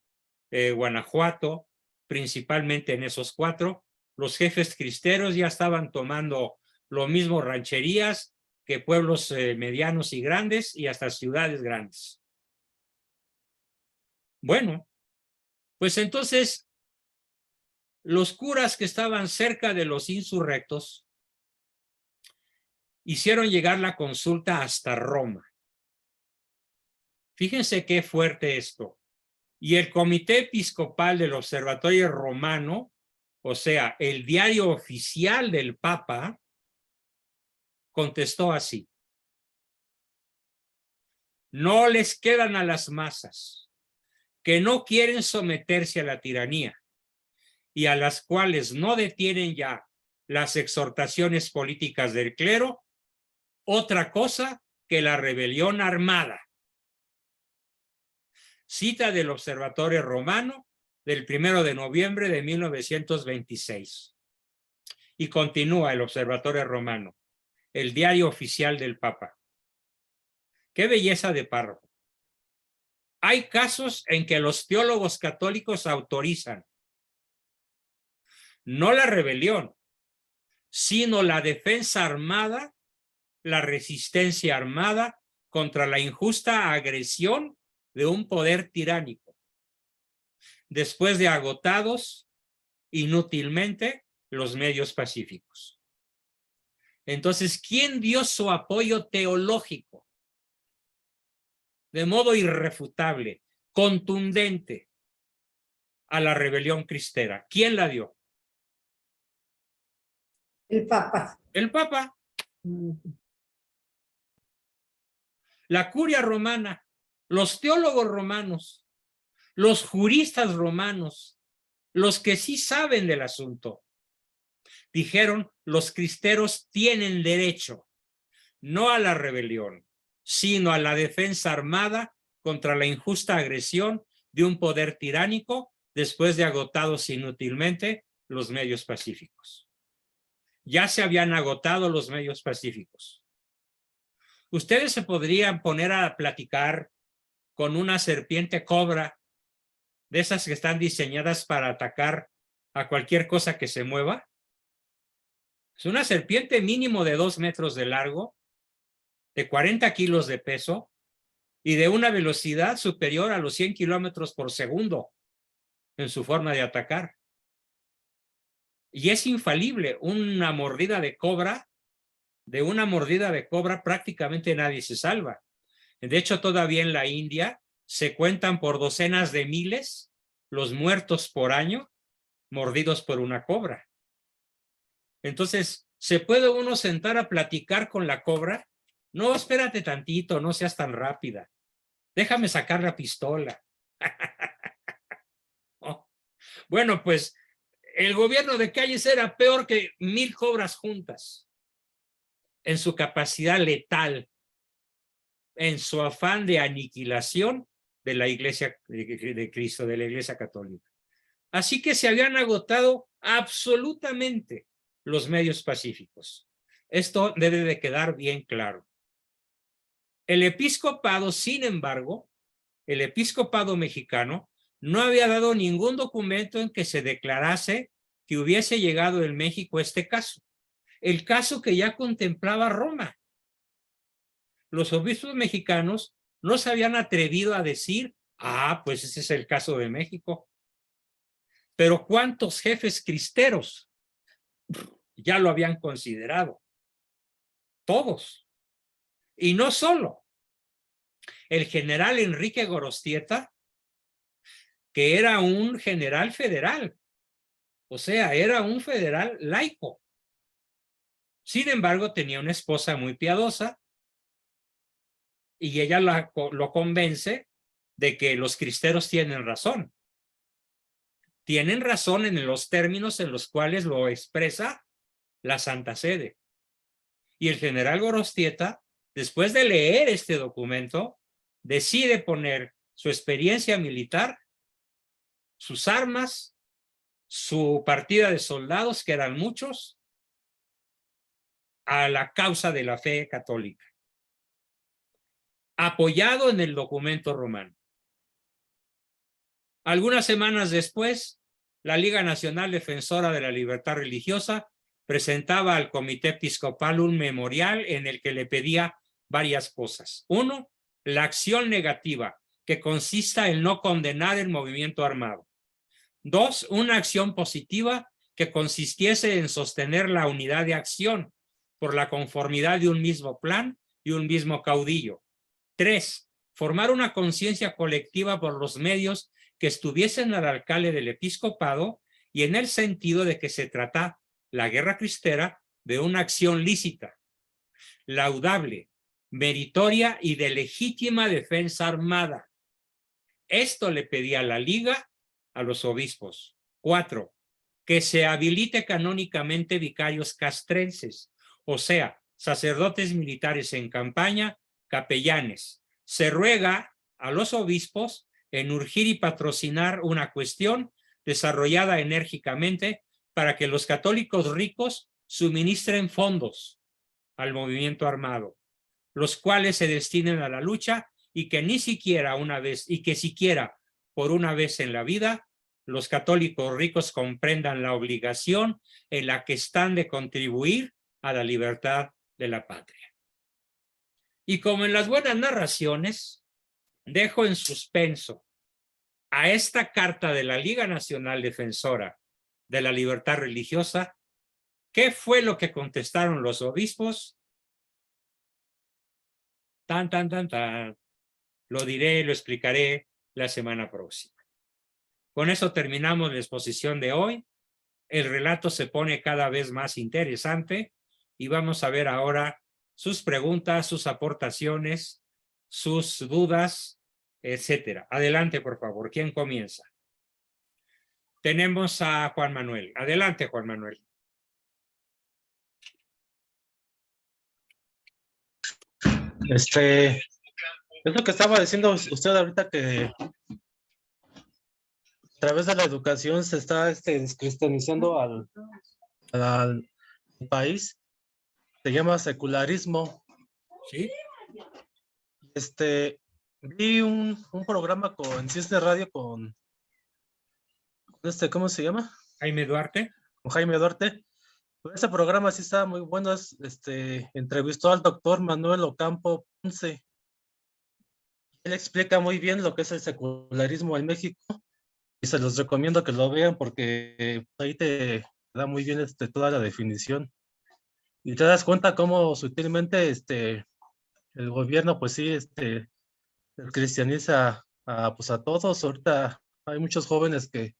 Guanajuato, principalmente en esos 4, los jefes cristeros ya estaban tomando lo mismo rancherías que pueblos medianos y grandes y hasta ciudades grandes. Bueno, pues entonces los curas que estaban cerca de los insurrectos hicieron llegar la consulta hasta Roma. Fíjense qué fuerte esto. Y el Comité Episcopal del Observatorio Romano, o sea, el diario oficial del Papa, contestó así: no les quedan a las masas que no quieren someterse a la tiranía y a las cuales no detienen ya las exhortaciones políticas del clero, otra cosa que la rebelión armada. Cita del Observatorio Romano del 1 de noviembre de 1926. Y continúa el Observatorio Romano, el diario oficial del Papa. ¡Qué belleza de párrafo! Hay casos en que los teólogos católicos autorizan no la rebelión, sino la defensa armada, la resistencia armada contra la injusta agresión de un poder tiránico, después de agotados inútilmente los medios pacíficos. Entonces, ¿quién dio su apoyo teológico de modo irrefutable, contundente a la rebelión cristera? ¿Quién la dio? El Papa. El Papa. La curia romana, los teólogos romanos, los juristas romanos, los que sí saben del asunto, dijeron: los cristeros tienen derecho no a la rebelión, sino a la defensa armada contra la injusta agresión de un poder tiránico después de agotados inútilmente los medios pacíficos. Ya se habían agotado los medios pacíficos. Ustedes se podrían poner a platicar con una serpiente cobra, de esas que están diseñadas para atacar a cualquier cosa que se mueva. Es una serpiente mínimo de 2 metros de largo, de 40 kilos de peso y de una velocidad superior a los 100 kilómetros por segundo en su forma de atacar. Y es infalible. Una mordida de cobra, prácticamente nadie se salva. De hecho, todavía en la India se cuentan por docenas de miles los muertos por año mordidos por una cobra. Entonces, ¿se puede uno sentar a platicar con la cobra? No, espérate tantito, no seas tan rápida. Déjame sacar la pistola. Oh. Bueno, pues el gobierno de Calles era peor que 1000 cobras juntas en su capacidad letal, en su afán de aniquilación de la Iglesia de Cristo, de la Iglesia Católica. Así que se habían agotado absolutamente los medios pacíficos. Esto debe de quedar bien claro. El episcopado, sin embargo, el episcopado mexicano no había dado ningún documento en que se declarase que hubiese llegado en México este caso. El caso que ya contemplaba Roma. Los obispos mexicanos no se habían atrevido a decir, pues ese es el caso de México. Pero ¿cuántos jefes cristeros ya lo habían considerado? Todos. Y no solo. El general Enrique Gorostieta, que era un general federal, o sea, era un federal laico. Sin embargo, tenía una esposa muy piadosa y ella lo convence de que los cristeros tienen razón. Tienen razón en los términos en los cuales lo expresa la Santa Sede. Y el general Gorostieta, después de leer este documento, decide poner su experiencia militar, sus armas, su partida de soldados, que eran muchos, a la causa de la fe católica, apoyado en el documento romano. Algunas semanas después, la Liga Nacional Defensora de la Libertad Religiosa presentaba al Comité Episcopal un memorial en el que le pedía varias cosas. 1, la acción negativa, que consista en no condenar el movimiento armado. 2, una acción positiva que consistiese en sostener la unidad de acción por la conformidad de un mismo plan y un mismo caudillo. 3, formar una conciencia colectiva por los medios que estuviesen al alcance del episcopado y en el sentido de que se trata la guerra cristera de una acción lícita, laudable, meritoria y de legítima defensa armada. Esto le pedía la Liga a los obispos. 4, que se habilite canónicamente vicarios castrenses, o sea, sacerdotes militares en campaña, capellanes. Se ruega a los obispos en urgir y patrocinar una cuestión desarrollada enérgicamente para que los católicos ricos suministren fondos al movimiento armado, los cuales se destinen a la lucha y que ni siquiera siquiera por una vez en la vida los católicos ricos comprendan la obligación en la que están de contribuir a la libertad de la patria. Y como en las buenas narraciones, dejo en suspenso a esta carta de la Liga Nacional Defensora de la Libertad Religiosa. ¿Qué fue lo que contestaron los obispos? Tan. Lo diré, lo explicaré la semana próxima. Con eso terminamos la exposición de hoy. El relato se pone cada vez más interesante y vamos a ver ahora sus preguntas, sus aportaciones, sus dudas, etcétera. Adelante, por favor. ¿Quién comienza? Tenemos a Juan Manuel. Adelante, Juan Manuel. Es lo que estaba diciendo usted ahorita, que a través de la educación se está descristianizando al país. Se llama secularismo. Sí. Vi un programa en Cisne Radio con ¿cómo se llama? Jaime Duarte. Con Jaime Duarte. Ese programa sí estaba muy bueno. Entrevistó al doctor Manuel Ocampo Ponce. Él explica muy bien lo que es el secularismo en México y se los recomiendo que lo vean porque ahí te da muy bien toda la definición y te das cuenta cómo sutilmente el gobierno pues sí cristianiza pues a todos. Ahorita hay muchos jóvenes que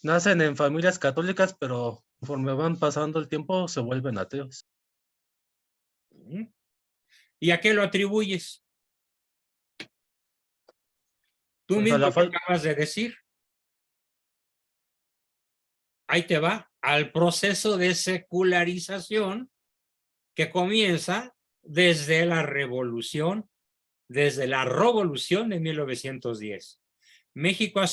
nacen en familias católicas, pero conforme van pasando el tiempo se vuelven ateos. ¿Y a qué lo atribuyes? Tú Pues mismo a la lo acabas de decir. Ahí te va, al proceso de secularización que comienza desde la revolución de 1910. México ha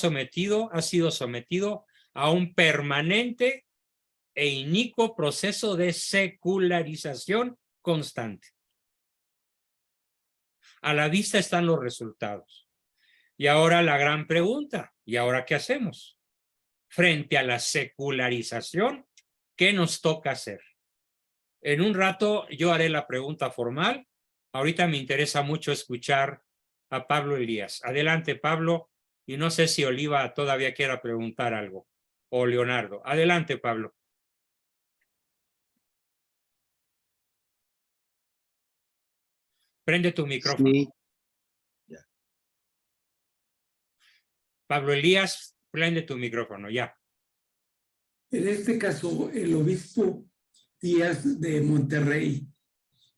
sido sometido a un permanente e inicuo proceso de secularización constante. A la vista están los resultados. Y ahora la gran pregunta, ¿y ahora qué hacemos? Frente a la secularización, ¿qué nos toca hacer? En un rato yo haré la pregunta formal. Ahorita me interesa mucho escuchar a Pablo Elías. Adelante, Pablo, y no sé si Oliva todavía quiera preguntar algo, o Leonardo. Adelante, Pablo. Prende tu micrófono. Sí. Pablo Elías, prende tu micrófono, ya. En este caso, el obispo Díaz de Monterrey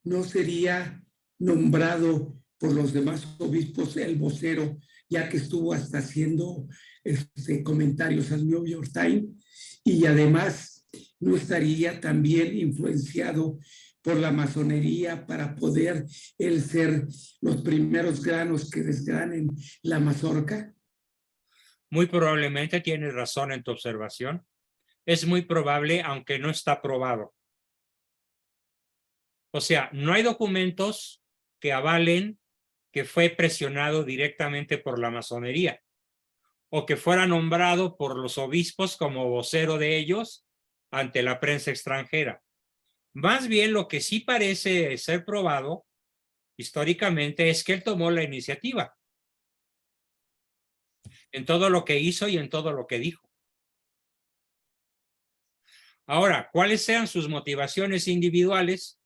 no sería nombrado por los demás obispos el vocero, ya que estuvo hasta haciendo comentarios al New York Times, y además no estaría también influenciado por la masonería para poder él ser los primeros granos que desgranen la mazorca. Muy probablemente tienes razón en tu observación. Es muy probable, aunque no está probado. O sea, no hay documentos que avalen que fue presionado directamente por la masonería o que fuera nombrado por los obispos como vocero de ellos ante la prensa extranjera. Más bien lo que sí parece ser probado históricamente es que él tomó la iniciativa en todo lo que hizo y en todo lo que dijo. Ahora, ¿cuáles sean sus motivaciones individuales?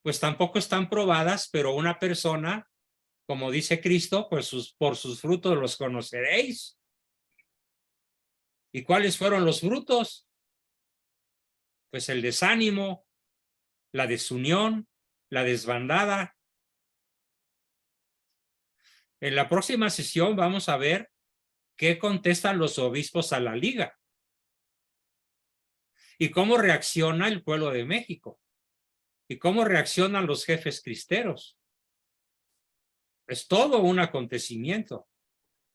Pues tampoco están probadas, pero una persona, como dice Cristo, pues por sus frutos los conoceréis. ¿Y cuáles fueron los frutos? Pues el desánimo, la desunión, la desbandada. En la próxima sesión vamos a ver qué contestan los obispos a la liga y cómo reacciona el pueblo de México y cómo reaccionan los jefes cristeros. Es todo un acontecimiento.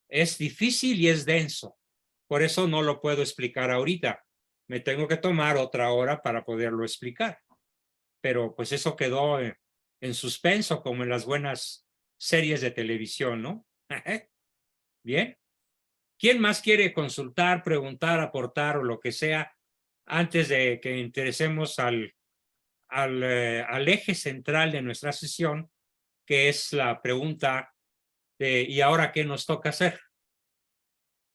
Es difícil y es denso. Por eso no lo puedo explicar ahorita. Me tengo que tomar otra hora para poderlo explicar. Pero pues eso quedó en suspenso, como en las buenas series de televisión, ¿no? Bien. ¿Quién más quiere consultar, preguntar, aportar o lo que sea antes de que interesemos al eje central de nuestra sesión, que es la pregunta de ¿y ahora qué nos toca hacer?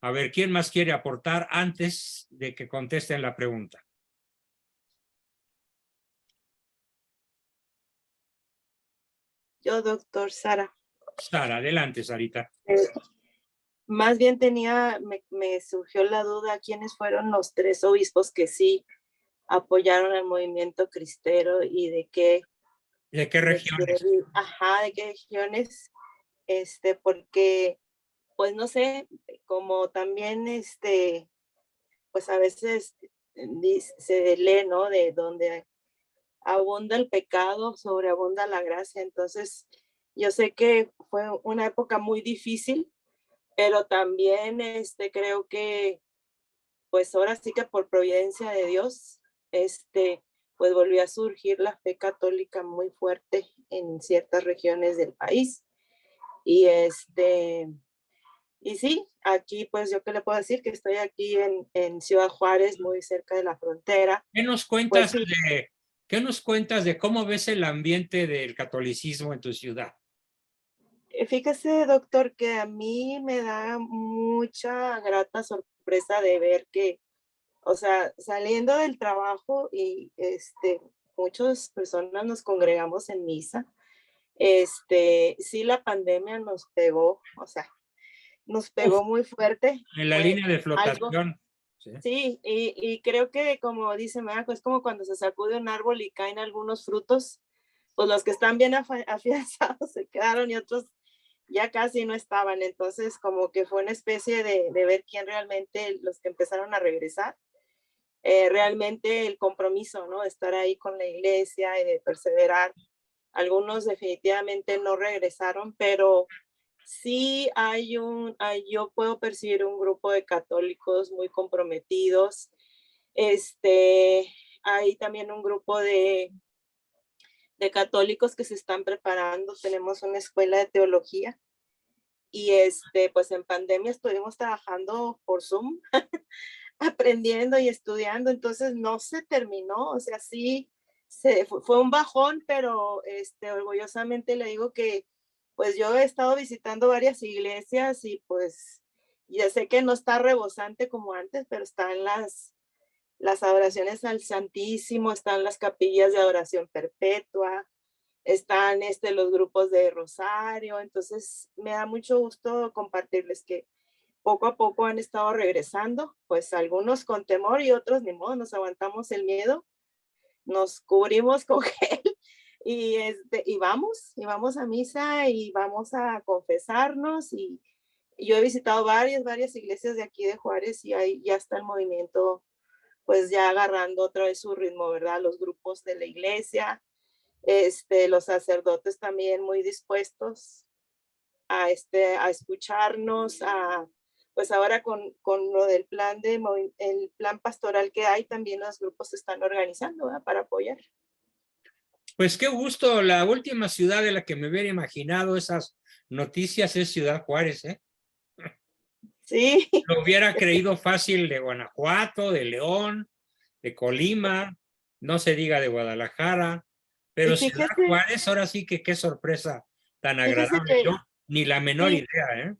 A ver, ¿quién más quiere aportar antes de que contesten la pregunta? Yo, doctor Sara. Sara, adelante, Sarita. Más bien me surgió la duda, ¿quiénes fueron los 3 obispos que sí apoyaron el movimiento cristero y de qué regiones? De qué regiones, porque, pues no sé, como también, pues a veces se lee, ¿no? De donde abunda el pecado, sobreabunda la gracia. Entonces, yo sé que fue una época muy difícil, pero también creo que, pues ahora sí que por providencia de Dios, pues volvió a surgir la fe católica muy fuerte en ciertas regiones del país. Y sí, aquí pues yo qué le puedo decir, que estoy aquí en Ciudad Juárez, muy cerca de la frontera. ¿Qué nos Pues cuentas sí, qué nos cuentas de cómo ves el ambiente del catolicismo en tu ciudad? fíjese, doctor, que a mí me da mucha grata sorpresa de ver que, o sea, saliendo del trabajo y muchas personas nos congregamos en misa. Sí, la pandemia nos pegó, o sea, nos Uf, pegó muy fuerte. en la Fue línea de algo, flotación. Sí. sí, y creo que como dice Majo, es como cuando se sacude un árbol y caen algunos frutos, pues los que están bien afianzados se quedaron y otros ya casi no estaban. Entonces, como que fue una especie de ver quién realmente, los que empezaron a regresar, realmente el compromiso, ¿no? De estar ahí con la iglesia y de perseverar. Algunos definitivamente no regresaron, pero sí yo puedo percibir un grupo de católicos muy comprometidos. Hay también un grupo de católicos que se están preparando. Tenemos una escuela de teología y pues en pandemia estuvimos trabajando por Zoom, aprendiendo y estudiando, entonces no se terminó, o sea, sí, fue un bajón, pero orgullosamente le digo que pues yo he estado visitando varias iglesias y pues ya sé que no está rebosante como antes, pero están las adoraciones al Santísimo, están las capillas de adoración perpetua, están los grupos de Rosario, entonces me da mucho gusto compartirles que poco a poco han estado regresando, pues algunos con temor y otros ni modo, nos aguantamos el miedo, nos cubrimos con gel y vamos a misa y vamos a confesarnos y yo he visitado varias iglesias de aquí de Juárez y ahí ya está el movimiento pues ya agarrando otra vez su ritmo, ¿verdad? Los grupos de la iglesia, los sacerdotes también muy dispuestos a escucharnos, pues ahora con lo del el plan pastoral que hay, también los grupos se están organizando, ¿verdad? Para apoyar. Pues qué gusto, la última ciudad de la que me hubiera imaginado esas noticias es Ciudad Juárez, ¿eh? Sí. Lo hubiera creído fácil de Guanajuato, de León, de Colima, no se diga de Guadalajara, pero Ciudad Juárez, ahora sí que qué sorpresa tan agradable. Yo ni la menor idea, ¿eh?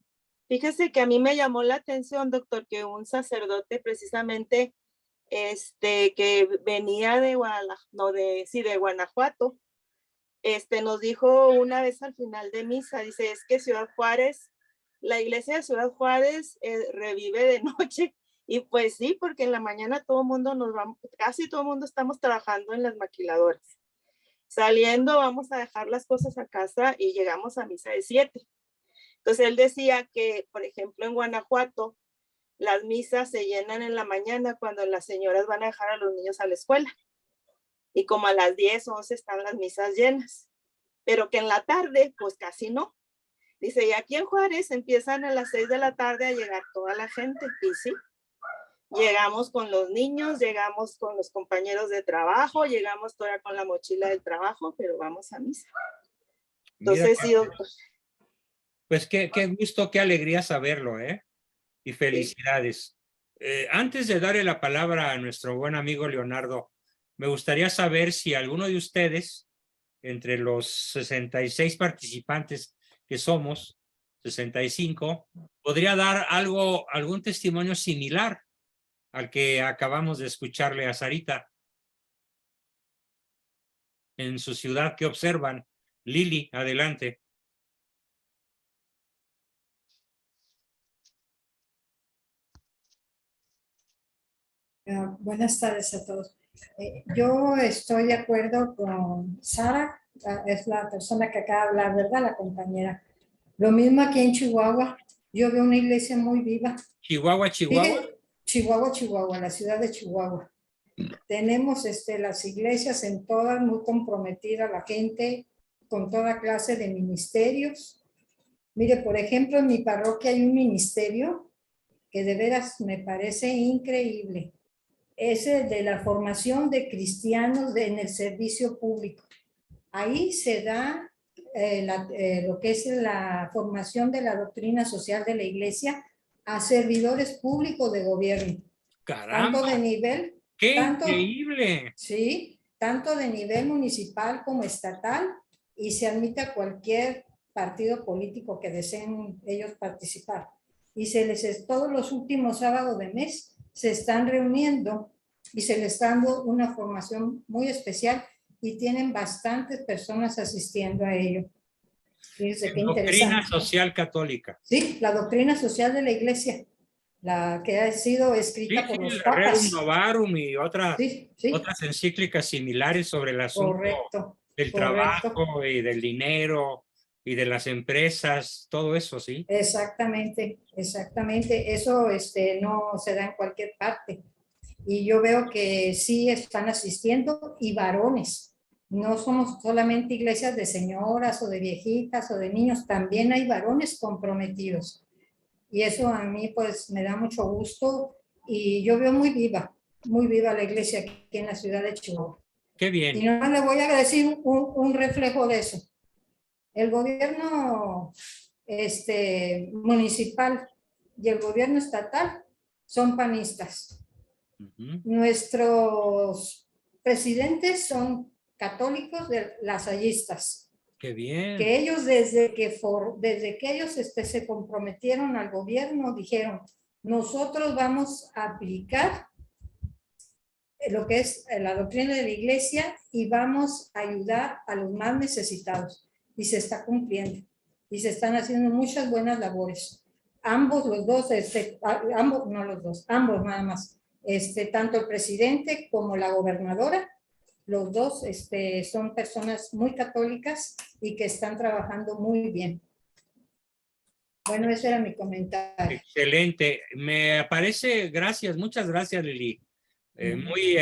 Fíjese que a mí me llamó la atención, doctor, que un sacerdote precisamente que venía de Guanajuato, nos dijo una vez al final de misa, dice, es que Ciudad Juárez, la iglesia de Ciudad Juárez revive de noche. Y pues sí, porque en la mañana todo el mundo casi todo el mundo estamos trabajando en las maquiladoras. Saliendo vamos a dejar las cosas a casa y llegamos a misa de 7. Entonces él decía que, por ejemplo, en Guanajuato, las misas se llenan en la mañana cuando las señoras van a dejar a los niños a la escuela. Y como a las 10, 11 están las misas llenas. Pero que en la tarde, pues casi no. Dice, y aquí en Juárez empiezan a las 6 de la tarde a llegar toda la gente. Y sí, llegamos con los niños, llegamos con los compañeros de trabajo, llegamos todavía con la mochila del trabajo, pero vamos a misa. Entonces, sí, doctor. Pues qué gusto, qué alegría saberlo, ¿eh? Y felicidades. Antes de darle la palabra a nuestro buen amigo Leonardo, me gustaría saber si alguno de ustedes, entre los 66 participantes que somos, 65, podría dar algún testimonio similar al que acabamos de escucharle a Sarita. En su ciudad, ¿qué observan? Lili, adelante. Buenas tardes a todos. Yo estoy de acuerdo con Sara, es la persona que acaba de hablar, ¿verdad? La compañera. Lo mismo aquí en Chihuahua. Yo veo una iglesia muy viva. Chihuahua. Chihuahua, la ciudad de Chihuahua. Tenemos las iglesias en todas muy comprometidas, la gente con toda clase de ministerios. Mire, por ejemplo, en mi parroquia hay un ministerio que de veras me parece increíble. Es el de la formación de cristianos en el servicio público. Ahí se da lo que es la formación de la doctrina social de la Iglesia a servidores públicos de gobierno. ¡Caramba! Tanto de nivel, ¡Qué tanto, increíble! sí, tanto de nivel municipal como estatal, y se admite a cualquier partido político que deseen ellos participar. Y todos los últimos sábados de mes se están reuniendo y se les está dando una formación muy especial y tienen bastantes personas asistiendo a ello. Fíjense qué Doctrina interesante. social católica. Sí, la doctrina social de la Iglesia, la que ha sido escrita por los Rerum papas. Novarum y otras Sí, encíclicas similares sobre el asunto correcto. del trabajo y del dinero y de las empresas, todo eso, ¿sí? Exactamente. Eso no se da en cualquier parte. Y yo veo que sí están asistiendo, y varones. No somos solamente iglesias de señoras o de viejitas o de niños, también hay varones comprometidos. Y eso a mí pues me da mucho gusto, y yo veo muy viva la iglesia aquí en la ciudad de Chihuahua. Qué bien. Y no le voy a decir un reflejo de eso. El gobierno municipal y el gobierno estatal son panistas. Nuestros presidentes son católicos lasallistas. Qué bien. Que ellos desde que ellos se comprometieron al gobierno, dijeron: nosotros vamos a aplicar lo que es la doctrina de la Iglesia y vamos a ayudar a los más necesitados. Y se está cumpliendo. Y se están haciendo muchas buenas labores. Ambos nada más. Tanto el presidente como la gobernadora, los dos son personas muy católicas y que están trabajando muy bien. Bueno, ese era mi comentario. Excelente. Me parece, gracias, muchas gracias, Lili. Muy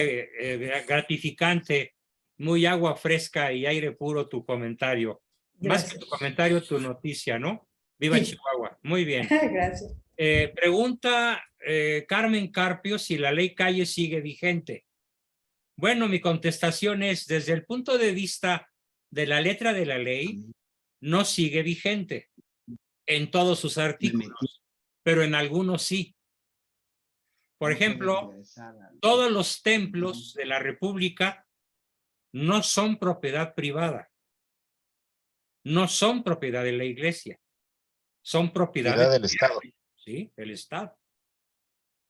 gratificante, muy agua fresca y aire puro tu comentario. Gracias. Más que tu comentario, tu noticia, ¿no? Viva Chihuahua. Muy bien. Gracias. Pregunta Carmen Carpio si la ley Calle sigue vigente. Bueno, mi contestación es, desde el punto de vista de la letra de la ley, no sigue vigente en todos sus artículos, pero en algunos sí. Por ejemplo, todos los templos de la República no son propiedad privada, no son propiedad de la Iglesia, son propiedad del Estado. ¿Sí? El Estado.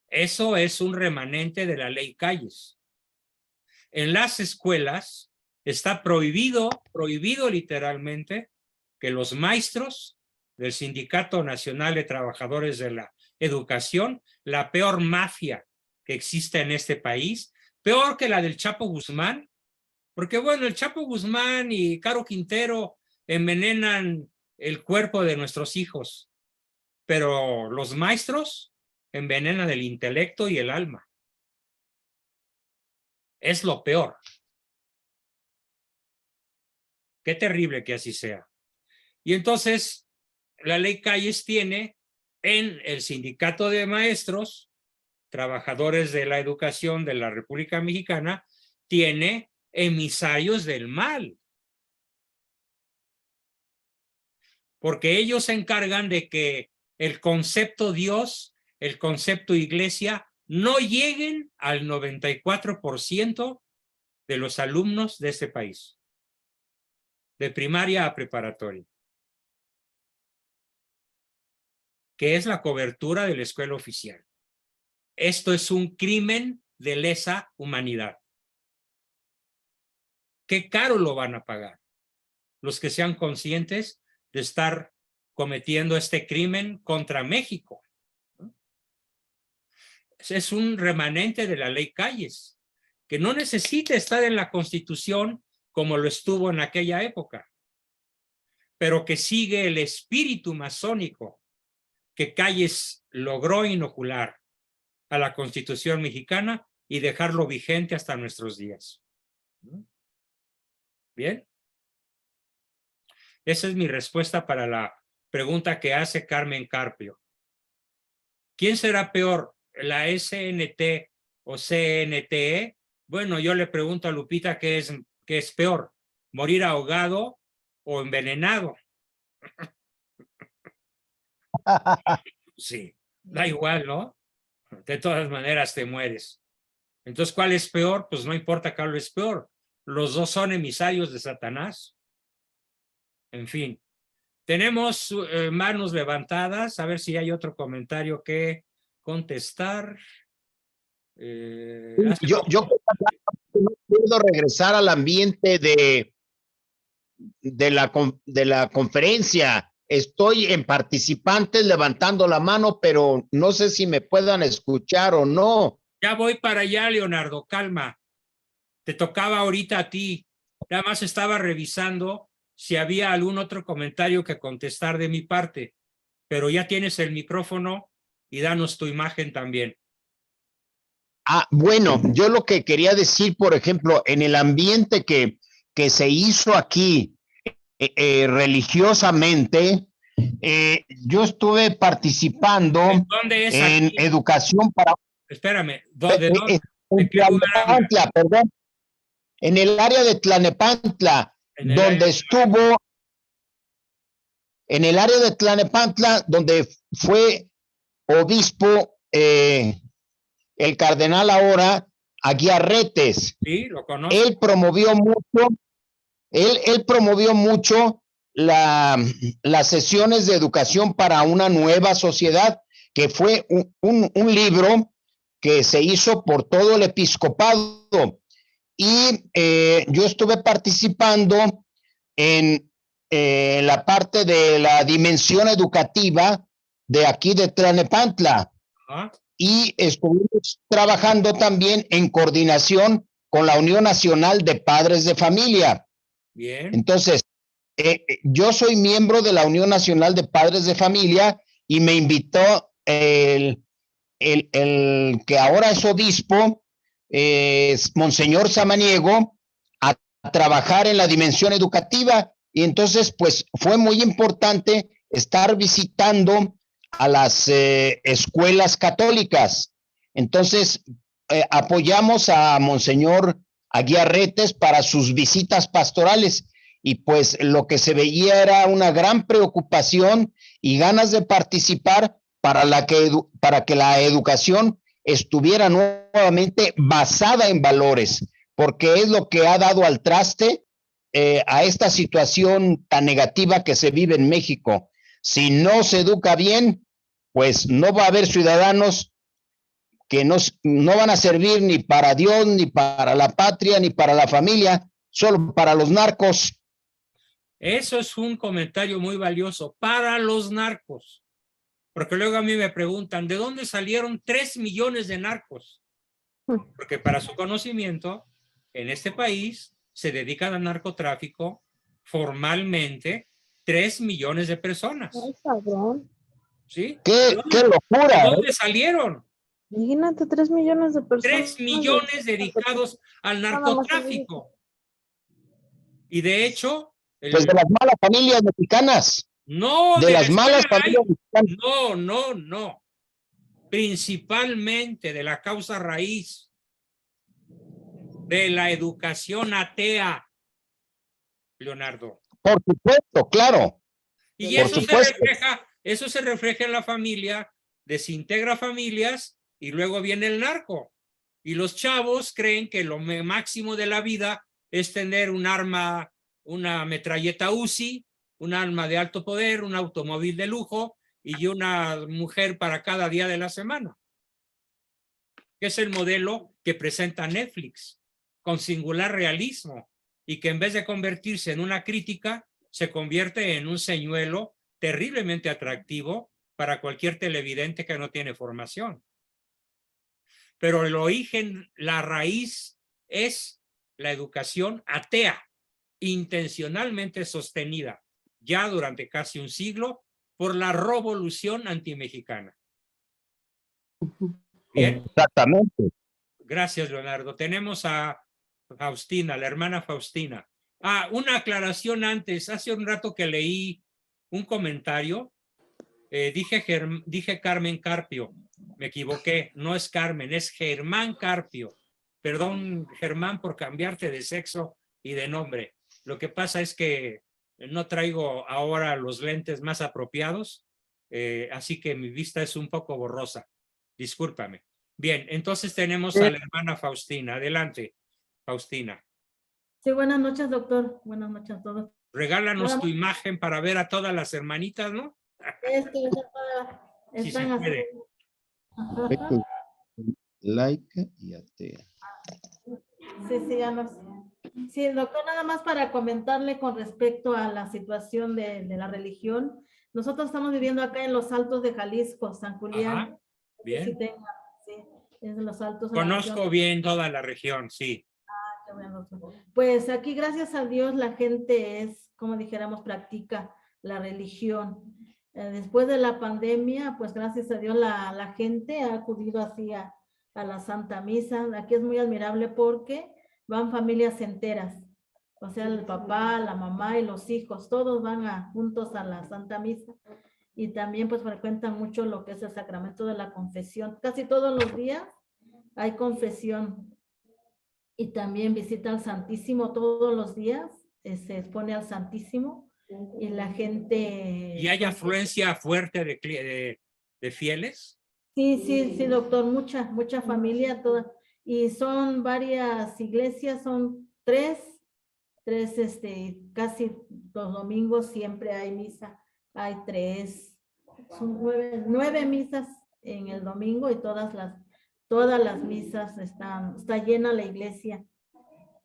Eso es un remanente de la ley Calles. En las escuelas está prohibido literalmente que los maestros del Sindicato Nacional de Trabajadores de la Educación, la peor mafia que existe en este país, peor que la del Chapo Guzmán, porque bueno, el Chapo Guzmán y Caro Quintero envenenan el cuerpo de nuestros hijos, pero los maestros envenenan el intelecto y el alma. Es lo peor. Qué terrible que así sea. Y entonces, la ley Calles tiene en el Sindicato de Maestros, Trabajadores de la Educación de la República Mexicana, tiene emisarios del mal. Porque ellos se encargan de que el concepto Dios, el concepto Iglesia, no lleguen al 94% de los alumnos de este país, de primaria a preparatoria, que es la cobertura de la escuela oficial. Esto es un crimen de lesa humanidad. Qué caro lo van a pagar los que sean conscientes de estar cometiendo este crimen contra México. Es un remanente de la ley Calles, que no necesita estar en la Constitución como lo estuvo en aquella época, pero que sigue el espíritu masónico que Calles logró inocular a la Constitución mexicana y dejarlo vigente hasta nuestros días. ¿Bien? Esa es mi respuesta para la pregunta que hace Carmen Carpio. ¿Quién será peor, la SNT o CNTE? Bueno, yo le pregunto a Lupita qué es peor, morir ahogado o envenenado. Sí, da igual, ¿no? De todas maneras te mueres. Entonces, ¿cuál es peor? Pues no importa cuál es peor. Los dos son emisarios de Satanás. En fin, tenemos manos levantadas. A ver si hay otro comentario que contestar. Yo no puedo regresar al ambiente de la conferencia. Estoy en participantes levantando la mano, pero no sé si me puedan escuchar o no. Ya voy para allá, Leonardo, calma. Te tocaba ahorita a ti. Nada más estaba revisando si había algún otro comentario que contestar de mi parte, pero ya tienes el micrófono y danos tu imagen también. Bueno, yo lo que quería decir, por ejemplo, en el ambiente que se hizo aquí religiosamente, yo estuve participando ¿Dónde es en aquí? educación para... Espérame, ¿de dónde? En Tlanepantla, perdón. En el área de Tlanepantla, donde estuvo... En el área de Tlanepantla, donde fue obispo el cardenal ahora Aguiarretes. Sí, lo conozco. Él promovió mucho las sesiones de educación para una nueva sociedad, que fue un libro que se hizo por todo el episcopado. Y yo estuve participando en la parte de la dimensión educativa de aquí de Tlanepantla. Y estuvimos trabajando también en coordinación con la Unión Nacional de Padres de Familia. Bien. Entonces, yo soy miembro de la Unión Nacional de Padres de Familia y me invitó el que ahora es obispo, Monseñor Samaniego, a trabajar en la dimensión educativa. Y entonces, pues, fue muy importante estar visitando a las escuelas católicas. Entonces, apoyamos a Monseñor Aguiarretes para sus visitas pastorales, y pues lo que se veía era una gran preocupación y ganas de participar para que la educación estuviera nuevamente basada en valores, porque es lo que ha dado al traste a esta situación tan negativa que se vive en México. Si no se educa bien, pues no va a haber ciudadanos que no van a servir ni para Dios, ni para la patria, ni para la familia, solo para los narcos. Eso es un comentario muy valioso para los narcos, porque luego a mí me preguntan, ¿de dónde salieron 3 millones de narcos? Porque para su conocimiento, en este país se dedican al narcotráfico formalmente 3 millones de personas. Ay, cabrón. ¿Sí? ¡Qué locura! ¿De dónde salieron? Imagínate, 3 millones de personas. 3 millones dedicados al narcotráfico. Y de hecho... Pues de las malas familias mexicanas. No, de las malas familias mexicanas. No. Principalmente de la causa raíz de la educación atea, Leonardo. Por supuesto, claro. Y eso se refleja en la familia, desintegra familias y luego viene el narco. Y los chavos creen que lo máximo de la vida es tener un arma, una metralleta Uzi, un arma de alto poder, un automóvil de lujo y una mujer para cada día de la semana. Que es el modelo que presenta Netflix, con singular realismo, y que en vez de convertirse en una crítica, se convierte en un señuelo terriblemente atractivo para cualquier televidente que no tiene formación. Pero el origen, la raíz es la educación atea, intencionalmente sostenida ya durante casi un siglo por la revolución antimexicana. Bien. Exactamente. Gracias, Leonardo. Tenemos a Faustina, la hermana Faustina. Una aclaración antes. Hace un rato que leí un comentario. Dije Carmen Carpio. Me equivoqué. No es Carmen, es Germán Carpio. Perdón, Germán, por cambiarte de sexo y de nombre. Lo que pasa es que no traigo ahora los lentes más apropiados, así que mi vista es un poco borrosa. Discúlpame. Bien, entonces tenemos a la hermana Faustina. Adelante, Faustina. Sí, buenas noches, doctor. Buenas noches a todos. Regálanos tu imagen para ver a todas las hermanitas, ¿no? Si se puede. Like y atea. Sí, ya no sé. Sí, doctor, nada más para comentarle con respecto a la situación de la religión. Nosotros estamos viviendo acá en los Altos de Jalisco, San Julián. Ajá, bien. Sí, es de los Altos. Conozco bien toda la región, sí. Qué bueno, doctor. Pues aquí, gracias a Dios, la gente es, como dijéramos, practica la religión. Después de la pandemia, pues gracias a Dios la gente ha acudido así a la Santa Misa. Aquí es muy admirable porque van familias enteras. O sea, el papá, la mamá y los hijos, todos van juntos a la Santa Misa. Y también pues frecuentan mucho lo que es el sacramento de la confesión. Casi todos los días hay confesión. Y también visita al Santísimo todos los días. Se expone al Santísimo. Y la gente... ¿Y hay afluencia fuerte de fieles? Sí, doctor, mucha familia, toda. Y son varias iglesias, son tres, casi los domingos siempre hay misa. Hay son 9 misas en el domingo y todas las misas está llena la iglesia.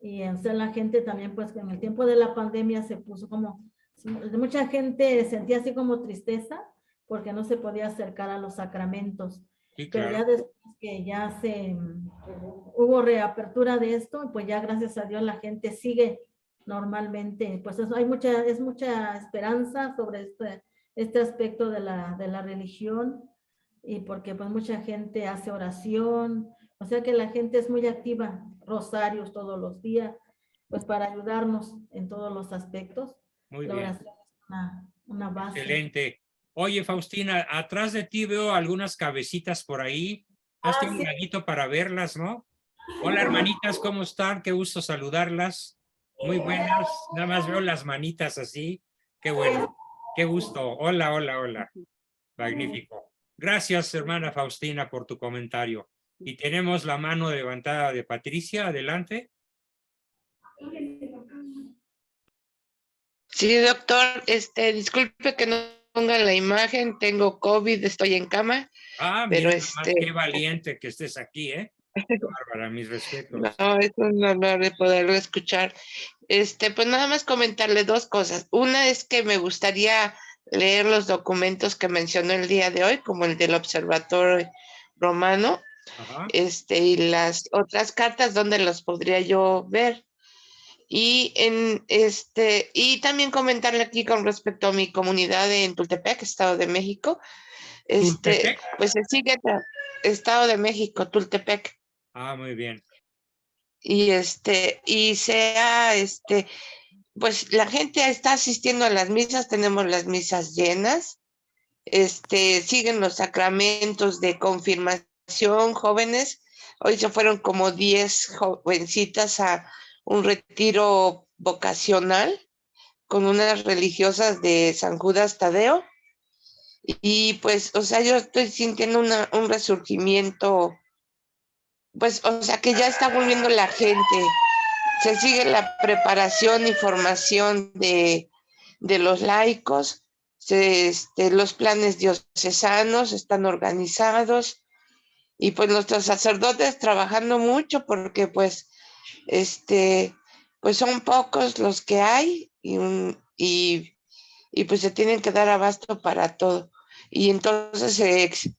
Y o sea, la gente también, pues en el tiempo de la pandemia se puso como, mucha gente sentía así como tristeza porque no se podía acercar a los sacramentos. Sí, claro. Pero ya después que ya hubo reapertura de esto, pues ya gracias a Dios la gente sigue normalmente. Pues hay mucha esperanza sobre este aspecto de la religión, y porque pues mucha gente hace oración, o sea que la gente es muy activa, rosarios todos los días, pues para ayudarnos en todos los aspectos. Muy la bien. oración es una base. Excelente. Oye, Faustina, atrás de ti veo algunas cabecitas por ahí. Hazte un ladito para verlas, ¿no? Hola, hermanitas, ¿cómo están? Qué gusto saludarlas. Muy buenas. Nada más veo las manitas así. Qué bueno. Qué gusto. Hola. Magnífico. Gracias, hermana Faustina, por tu comentario. Y tenemos la mano levantada de Patricia. Adelante. Sí, doctor, disculpe que no ponga la imagen, tengo COVID, estoy en cama. Mira, pero qué valiente que estés aquí, ¿eh? Bárbara, mis respetos. No, es un honor de poderlo escuchar. Pues nada más comentarle 2 cosas. Una es que me gustaría leer los documentos que mencionó el día de hoy, como el del Observatorio Romano. Ajá. Y las otras cartas, ¿dónde las podría yo ver? Y y también comentarle aquí con respecto a mi comunidad en Tultepec, Estado de México. ¿Tultepec? Pues se sigue Estado de México, Tultepec. Muy bien. Y pues la gente está asistiendo a las misas, tenemos las misas llenas. Siguen los sacramentos de confirmación, jóvenes. Hoy se fueron como 10 jovencitas a un retiro vocacional con unas religiosas de San Judas Tadeo. Y pues, o sea, yo estoy sintiendo un resurgimiento, pues, o sea, que ya está volviendo la gente. Se sigue la preparación y formación de los laicos. Los planes diocesanos están organizados y pues nuestros sacerdotes trabajando mucho porque pues son pocos los que hay y pues se tienen que dar abasto para todo. Y entonces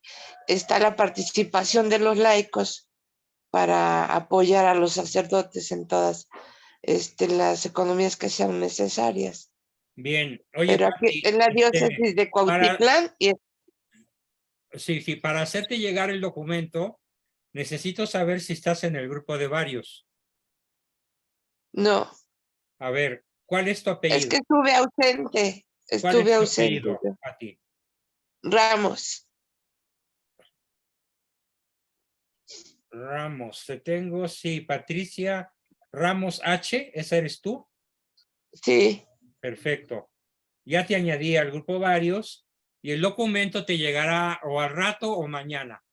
está la participación de los laicos para apoyar a los sacerdotes en todas las economías que sean necesarias. Bien. Oye, pero aquí en la diócesis de Cuautitlán. Sí, para hacerte llegar el documento, necesito saber si estás en el grupo de varios. No. A ver, ¿cuál es tu apellido? Es que estuve ausente. ¿Cuál es tu apellido, Pati? Ramos. Ramos, te tengo, sí, Patricia Ramos H, ¿esa eres tú? Sí. Perfecto. Ya te añadí al grupo varios y el documento te llegará o al rato o mañana.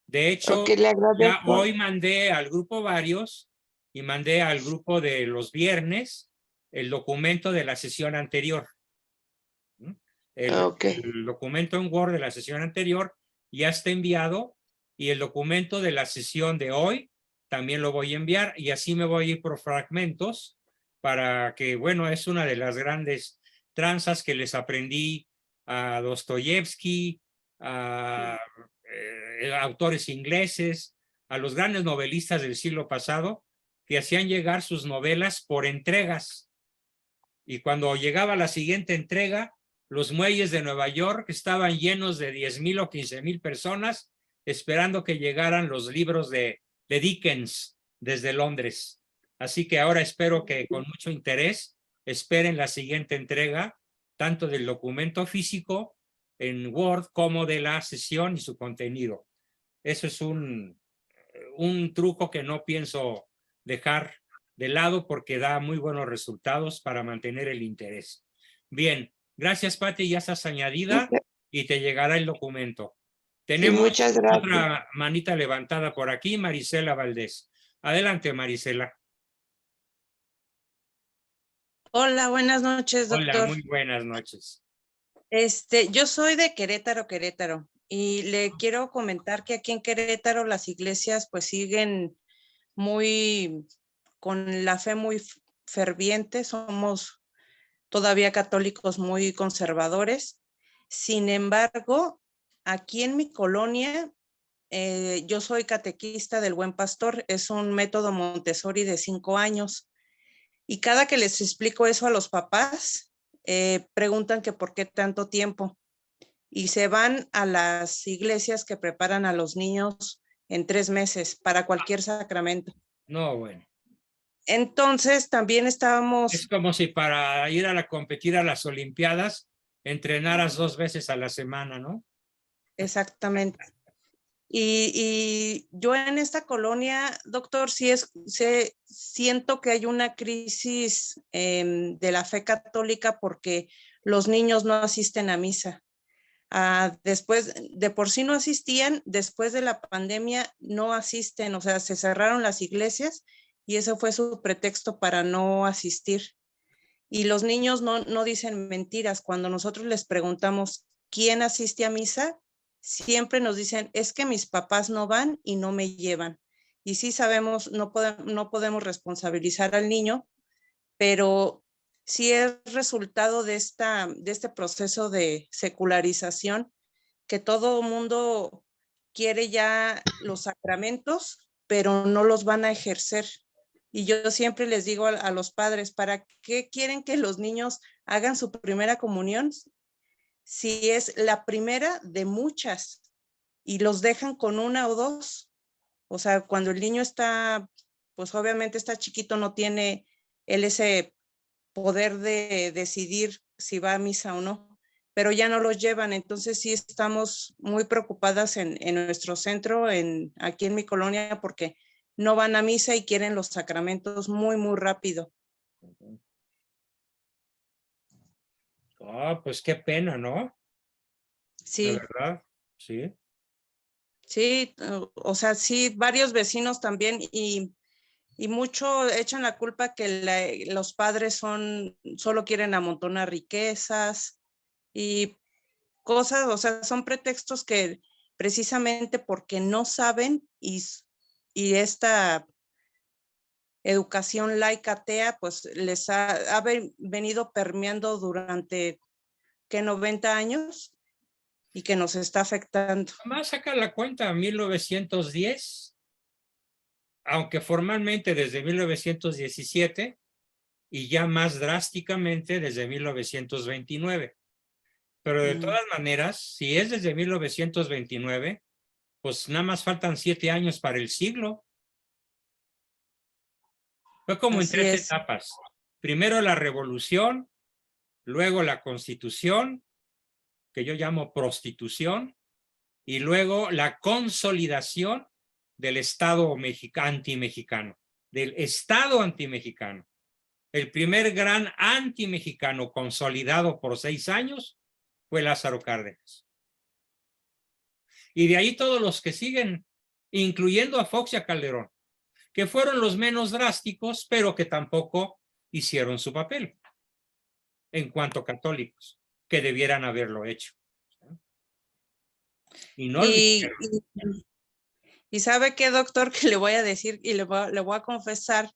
De hecho, Ok, le ya agradezco. hoy mandé al grupo varios y mandé al grupo de los viernes el documento de la sesión anterior. Ok. El documento en Word de la sesión anterior ya está enviado y el documento de la sesión de hoy también lo voy a enviar y así me voy a ir por fragmentos para que, bueno, es una de las grandes tranzas que les aprendí a Dostoyevsky, a autores ingleses, a los grandes novelistas del siglo pasado que hacían llegar sus novelas por entregas. Y cuando llegaba la siguiente entrega, los muelles de Nueva York estaban llenos de 10,000 o 15,000 personas esperando que llegaran los libros de Dickens desde Londres. Así que ahora espero que con mucho interés esperen la siguiente entrega, tanto del documento físico en Word como de la sesión y su contenido. Eso es un truco que no pienso dejar de lado porque da muy buenos resultados para mantener el interés. Bien, gracias Pati, ya estás añadida y te llegará el documento. Tenemos muchas gracias. otra manita levantada por aquí, Marisela Valdés. Adelante, Marisela. Hola, buenas noches, doctor. Hola, muy buenas noches. Yo soy de Querétaro, y le quiero comentar que aquí en Querétaro las iglesias pues siguen con la fe muy ferviente, somos todavía católicos muy conservadores. Sin embargo, aquí en mi colonia, yo soy catequista del Buen Pastor, es un método Montessori de 5 años. Y cada que les explico eso a los papás, preguntan que por qué tanto tiempo. Y se van a las iglesias que preparan a los niños en 3 meses para cualquier sacramento. No, bueno. Entonces también estábamos... Es como si para ir a competir a las Olimpiadas entrenaras 2 veces a la semana, ¿no? Exactamente. Y yo en esta colonia, doctor, siento que hay una crisis de la fe católica porque los niños no asisten a misa. Después, de por sí no asistían, después de la pandemia no asisten, o sea, se cerraron las iglesias y ese fue su pretexto para no asistir. Y los niños no dicen mentiras. Cuando nosotros les preguntamos quién asiste a misa, siempre nos dicen, es que mis papás no van y no me llevan. Y sí sabemos, no podemos responsabilizar al niño, pero sí es resultado de este proceso de secularización, que todo mundo quiere ya los sacramentos, pero no los van a ejercer. Y yo siempre les digo a los padres, ¿para qué quieren que los niños hagan su primera comunión? Si es la primera de muchas y los dejan con 1 o 2. O sea, cuando el niño está, pues obviamente está chiquito, no tiene él ese poder de decidir si va a misa o no, pero ya no los llevan. Entonces sí estamos muy preocupadas en nuestro centro, aquí en mi colonia, porque no van a misa y quieren los sacramentos muy, muy rápido. Pues qué pena, ¿no? Sí. La verdad, sí. Sí, o sea, sí, varios vecinos también y mucho echan la culpa que los padres solo quieren amontonar riquezas y cosas, o sea, son pretextos que precisamente porque no saben y esta educación laica atea, pues les ha venido permeando durante, ¿qué? 90 años y que nos está afectando. Más saca la cuenta, 1910, aunque formalmente desde 1917 y ya más drásticamente desde 1929. Pero de todas maneras, si es desde 1929, pues nada más faltan 7 años para el siglo. Fue como en 3 etapas. Primero la revolución, luego la constitución, que yo llamo prostitución, y luego la consolidación del Estado antimexicano, del Estado antimexicano. el primer gran anti-mexicano consolidado por 6 años fue Lázaro Cárdenas. Y de ahí todos los que siguen, incluyendo a Fox y a Calderón, que fueron los menos drásticos, pero que tampoco hicieron su papel en cuanto católicos, que debieran haberlo hecho. Y no lo hicieron. Y sabe qué, doctor, que le voy a decir y le voy a confesar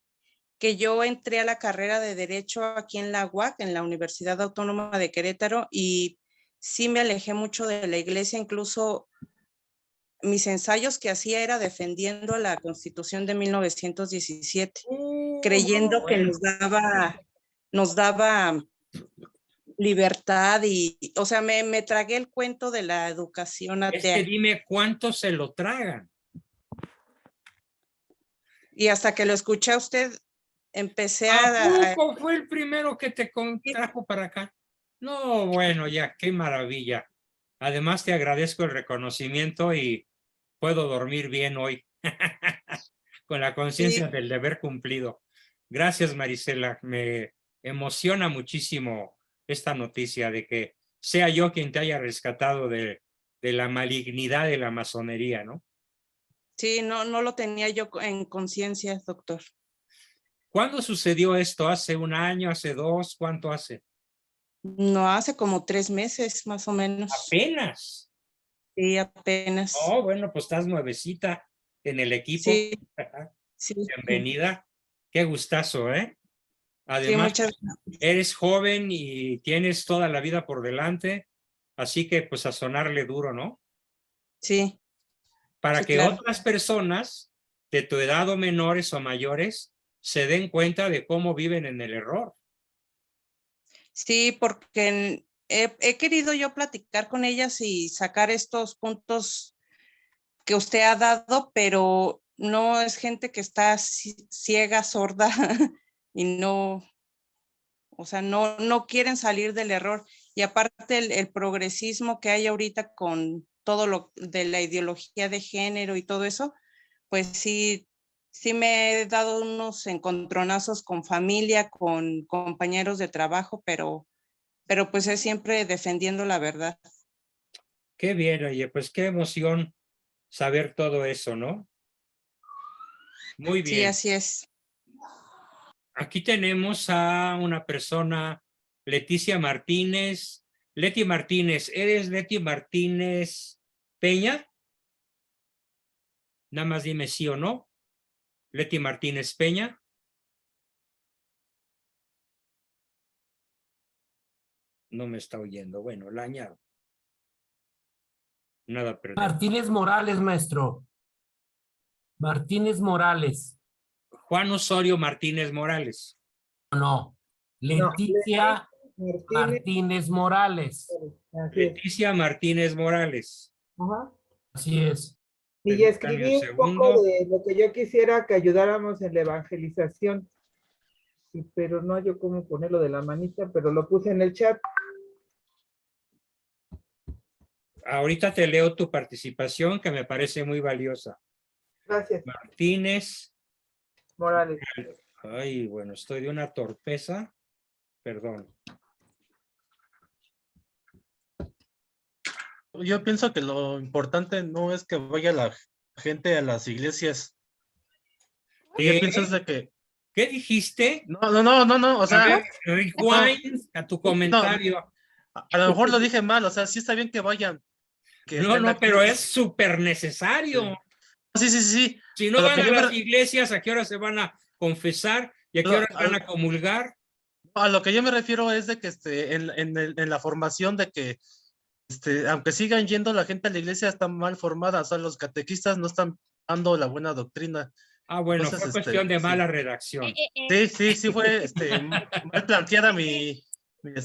que yo entré a la carrera de Derecho aquí en la UAC, en la Universidad Autónoma de Querétaro, y sí me alejé mucho de la iglesia. Incluso mis ensayos que hacía era defendiendo la Constitución de 1917, creyendo que nos daba libertad y, o sea, me tragué el cuento de la educación atea. Es que dime cuántos se lo tragan. Y hasta que lo escuché a usted, empecé ¿A poco fue el primero que te trajo para acá? No, bueno, ya, qué maravilla. Además, te agradezco el reconocimiento y puedo dormir bien hoy, con la conciencia del deber cumplido. Gracias, Marisela. Me emociona muchísimo esta noticia de que sea yo quien te haya rescatado de la malignidad de la masonería, ¿no? Sí, no lo tenía yo en conciencia, doctor. ¿Cuándo sucedió esto? ¿Hace un año? ¿Hace 2? ¿Cuánto hace? No, hace como 3 meses, más o menos. ¿Apenas? Sí, apenas. Oh, bueno, pues estás nuevecita en el equipo. Sí. Sí. Bienvenida. Qué gustazo, ¿eh? Además, sí, eres joven y tienes toda la vida por delante, así que pues a sonarle duro, ¿no? Sí. Para sí, que claro. otras personas de tu edad o menores o mayores se den cuenta de cómo viven en el error. Sí, porque he querido yo platicar con ellas y sacar estos puntos que usted ha dado, pero no es gente que está ciega, sorda y no, o sea, no quieren salir del error. Y aparte el progresismo que hay ahorita con todo lo de la ideología de género y todo eso, pues sí me he dado unos encontronazos con familia, con compañeros de trabajo, pero pues es siempre defendiendo la verdad. Qué bien, oye, pues qué emoción saber todo eso, ¿no? Muy bien. Sí, así es. Aquí tenemos a una persona, Leticia Martínez. Leti Martínez, ¿eres Leti Martínez Peña? Nada más dime sí o no. Leti Martínez Peña. No me está oyendo. Bueno, la añado. Nada perdido. Martínez Morales, maestro. Martínez Morales. Juan Osorio Martínez Morales. No. Leticia Martínez Morales. Leticia Martínez Morales. Ajá. Así es. Y ya escribí un poco de lo que yo quisiera que ayudáramos en la evangelización. Sí, pero no yo cómo ponerlo de la manita, pero lo puse en el chat. Ahorita te leo tu participación, que me parece muy valiosa. Gracias. Martínez Morales. Ay, bueno, estoy de una torpeza. Perdón. Yo pienso que lo importante no es que vaya la gente a las iglesias. Yo pienso es de que... ¿Qué dijiste? No, o sea... Rewind a tu comentario. A lo mejor lo dije mal, o sea, sí está bien que vayan. No, pero es súper necesario. Sí. Si no van a las iglesias, ¿a qué hora se van a confesar? ¿Y a qué hora van a comulgar? A lo que yo me refiero es de que en la formación de que aunque sigan yendo la gente a la iglesia está mal formada, o sea, los catequistas no están dando la buena doctrina. Ah, bueno, entonces, fue cuestión de mala redacción. Sí, fue mal planteada mi...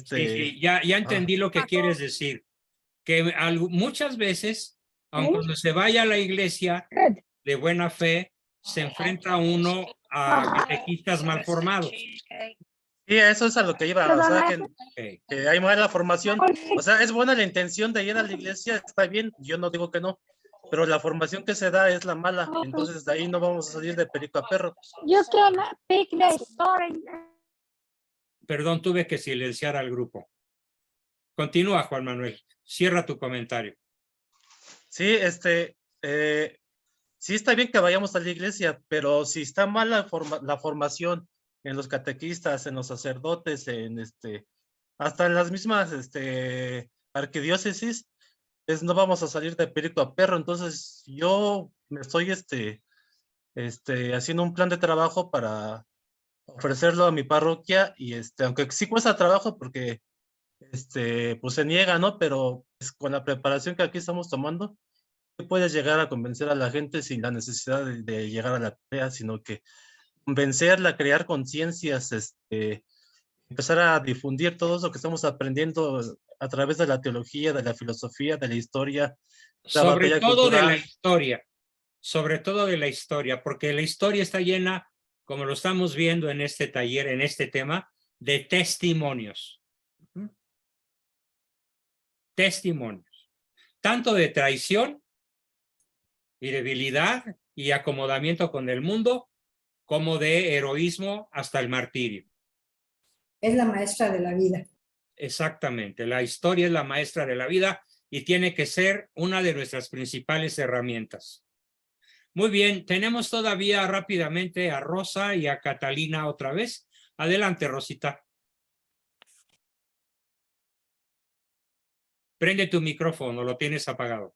Sí, ya entendí lo que quieres decir. Que muchas veces, aun cuando se vaya a la iglesia de buena fe, se enfrenta uno a catequistas mal formados. Sí, eso es a lo que iba, o sea, que hay mala formación, o sea, es buena la intención de ir a la iglesia, está bien, yo no digo que no, pero la formación que se da es la mala, entonces de ahí no vamos a salir de perico a perro. You can pick the story. Perdón, tuve que silenciar al grupo. Continúa, Juan Manuel. Cierra tu comentario. Sí, sí está bien que vayamos a la iglesia, pero si está mal la formación en los catequistas, en los sacerdotes, hasta en las mismas arquidiócesis, no vamos a salir de perico a perro. Entonces yo me estoy haciendo un plan de trabajo para ofrecerlo a mi parroquia y aunque sí cuesta trabajo porque pues se niega, ¿no? Pero pues, con la preparación que aquí estamos tomando, puedes llegar a convencer a la gente sin la necesidad de llegar a la pelea, sino que convencerla, crear conciencias, empezar a difundir todo lo que estamos aprendiendo a través de la teología, de la filosofía, de la historia, la Sobre batalla todo de la cultural. historia, sobre todo de la historia, porque la historia está llena, como lo estamos viendo en este taller, en este tema, de testimonios. Testimonios, tanto de traición y debilidad y acomodamiento con el mundo, como de heroísmo hasta el martirio. Es la maestra de la vida. Exactamente, la historia es la maestra de la vida y tiene que ser una de nuestras principales herramientas. Muy bien, tenemos todavía rápidamente a Rosa y a Catalina otra vez. Adelante, Rosita. Prende tu micrófono, lo tienes apagado.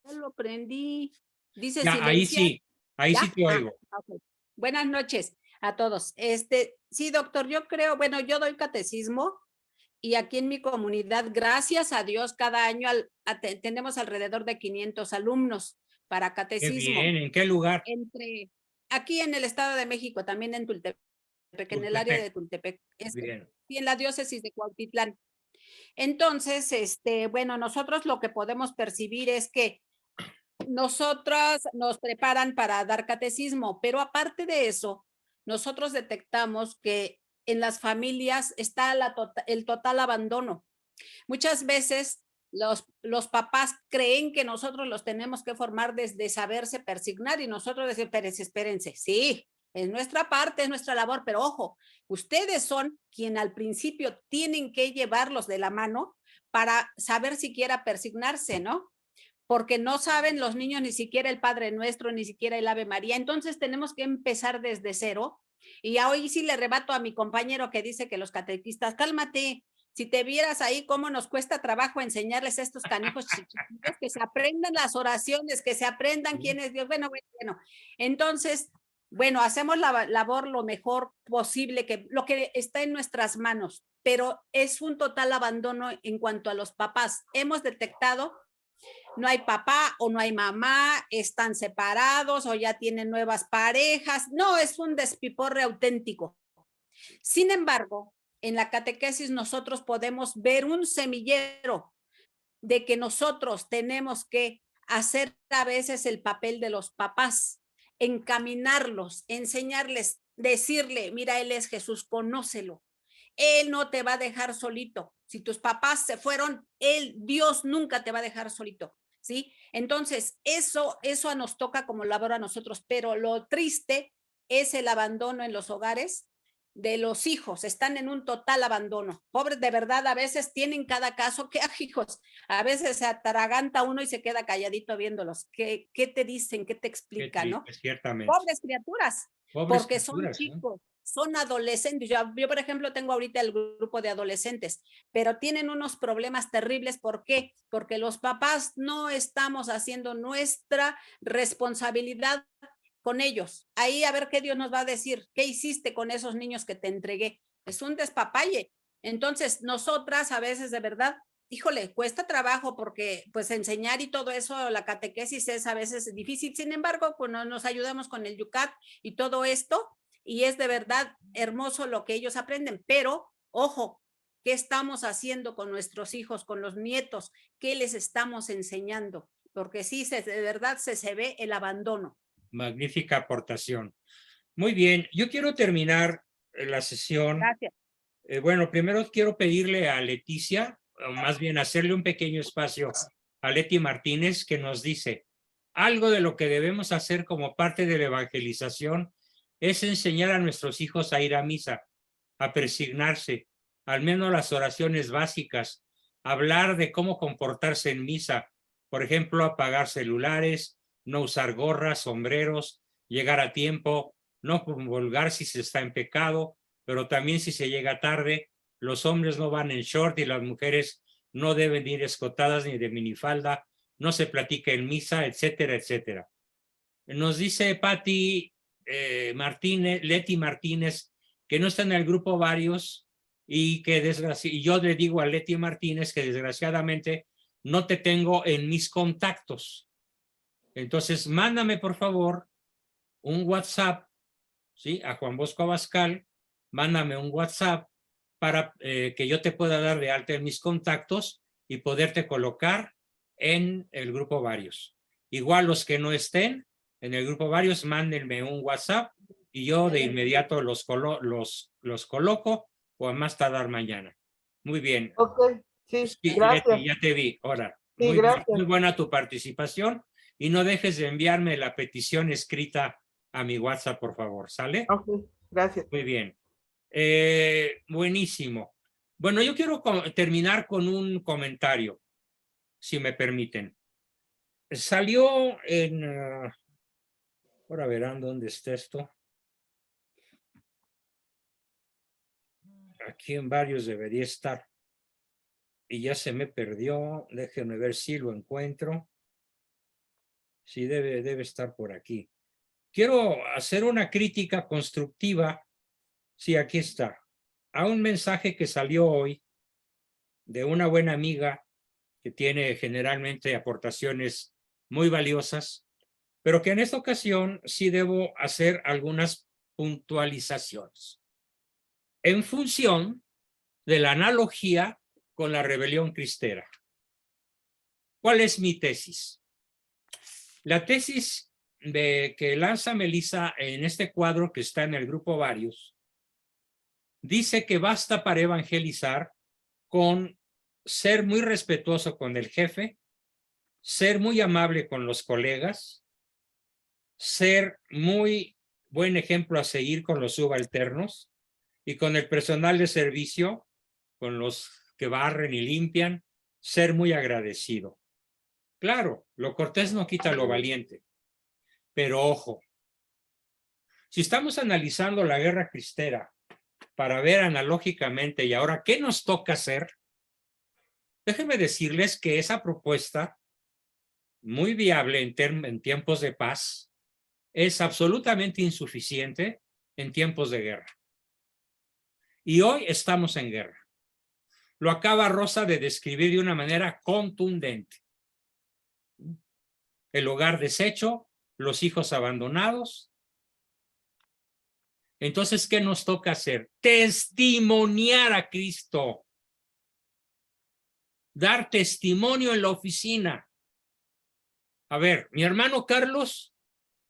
Ya lo prendí. Dice Ya, ahí silenciar. sí, ahí ¿Ya? sí te oigo. Ok. Buenas noches a todos. Sí, doctor, yo creo, bueno, yo doy catecismo y aquí en mi comunidad, gracias a Dios, cada año tenemos alrededor de 500 alumnos para Qué catecismo. bien, ¿en qué lugar? Aquí en el Estado de México, también en Tultepec, en el área de Tultepec, Bien. y en la diócesis de Cuautitlán. Entonces, bueno, nosotros lo que podemos percibir es que nosotros nos preparan para dar catecismo, pero aparte de eso, nosotros detectamos que en las familias está el total abandono. Muchas veces los papás creen que nosotros los tenemos que formar desde saberse persignar y nosotros decir, espérense, sí, es nuestra parte, es nuestra labor, pero ojo, ustedes son quien al principio tienen que llevarlos de la mano para saber siquiera persignarse, ¿no? Porque no saben los niños ni siquiera el Padre Nuestro, ni siquiera el Ave María. Entonces tenemos que empezar desde cero. Y hoy sí le rebato a mi compañero que dice que los catequistas, cálmate, si te vieras ahí cómo nos cuesta trabajo enseñarles a estos canijos chiquitos, que se aprendan las oraciones, que se aprendan quién es Dios. Bueno. Entonces, bueno, hacemos la labor lo mejor posible, lo que está en nuestras manos, pero es un total abandono en cuanto a los papás. Hemos detectado no hay papá o no hay mamá, están separados o ya tienen nuevas parejas. No, es un despiporre auténtico. Sin embargo, en la catequesis nosotros podemos ver un semillero de que nosotros tenemos que hacer a veces el papel de los papás, encaminarlos, enseñarles, decirle, mira, Él es Jesús, conócelo. Él no te va a dejar solito. Si tus papás se fueron, Dios nunca te va a dejar solito, ¿sí? Entonces, eso nos toca como labor a nosotros, pero lo triste es el abandono en los hogares de los hijos, están en un total abandono. Pobres, de verdad, a veces tienen cada caso que, hijos, a veces se atraganta uno y se queda calladito viéndolos. ¿Qué te dicen? ¿Qué te explican, no? Ciertamente. Pobres criaturas, porque son chicos. Son adolescentes. Yo, por ejemplo, tengo ahorita el grupo de adolescentes, pero tienen unos problemas terribles. ¿Por qué? Porque los papás no estamos haciendo nuestra responsabilidad con ellos. Ahí a ver qué Dios nos va a decir. ¿Qué hiciste con esos niños que te entregué? Es un despapalle. Entonces, nosotras a veces de verdad, híjole, cuesta trabajo porque pues enseñar y todo eso, la catequesis es a veces difícil. Sin embargo, cuando nos ayudamos con el Yucat y todo esto, y es de verdad hermoso lo que ellos aprenden, pero ojo, ¿qué estamos haciendo con nuestros hijos, con los nietos? ¿Qué les estamos enseñando? Porque sí, de verdad se ve el abandono. Magnífica aportación. Muy bien, yo quiero terminar la sesión. Gracias. Bueno, primero quiero pedirle a Leticia, o más bien hacerle un pequeño espacio a Leti Martínez, que nos dice algo de lo que debemos hacer como parte de la evangelización es enseñar a nuestros hijos a ir a misa. a persignarse, al menos las oraciones básicas, hablar de cómo comportarse en misa, por ejemplo, apagar celulares, no usar gorras, sombreros, llegar a tiempo, no comulgar si se está en pecado, pero también si se llega tarde, los hombres no van en short y las mujeres no deben ir escotadas ni de minifalda, no se platica en misa, etcétera, etcétera. Nos dice Patti Martínez, Leti Martínez, que no está en el grupo varios y que y yo le digo a Leti Martínez que desgraciadamente no te tengo en mis contactos. Entonces, mándame por favor un WhatsApp, ¿sí? A Juan Bosco Abascal, mándame un WhatsApp para que yo te pueda dar de alta en mis contactos y poderte colocar en el grupo varios. Igual los que no estén en el grupo varios, mándenme un WhatsApp y yo de inmediato los coloco o a más tardar mañana. Muy bien. Ok, sí, gracias. Leti, ya te vi. Ahora, Sí, gracias. muy buena tu participación y no dejes de enviarme la petición escrita a mi WhatsApp, por favor. ¿Sale? Ok, gracias. Muy bien. Buenísimo. Bueno, yo quiero terminar con un comentario, si me permiten. Salió en... ahora verán dónde está esto. Aquí en varios debería estar. Y ya se me perdió. Déjenme ver si lo encuentro. Sí, debe estar por aquí. Quiero hacer una crítica constructiva. Sí, aquí está. A un mensaje que salió hoy de una buena amiga que tiene generalmente aportaciones muy valiosas, pero que en esta ocasión sí debo hacer algunas puntualizaciones en función de la analogía con la rebelión cristera. ¿Cuál es mi tesis? La tesis que lanza Melissa en este cuadro que está en el grupo varios dice que basta para evangelizar con ser muy respetuoso con el jefe, ser muy amable con los colegas, ser muy buen ejemplo a seguir con los subalternos y con el personal de servicio, con los que barren y limpian, ser muy agradecido. Claro, lo cortés no quita lo valiente, pero ojo, si estamos analizando la guerra cristera para ver analógicamente y ahora qué nos toca hacer, déjenme decirles que esa propuesta, muy viable en tiempos de paz, es absolutamente insuficiente en tiempos de guerra. Y hoy estamos en guerra. Lo acaba Rosa de describir de una manera contundente. El hogar deshecho, los hijos abandonados. Entonces, ¿qué nos toca hacer? Testimoniar a Cristo. Dar testimonio en la oficina. A ver, mi hermano Carlos,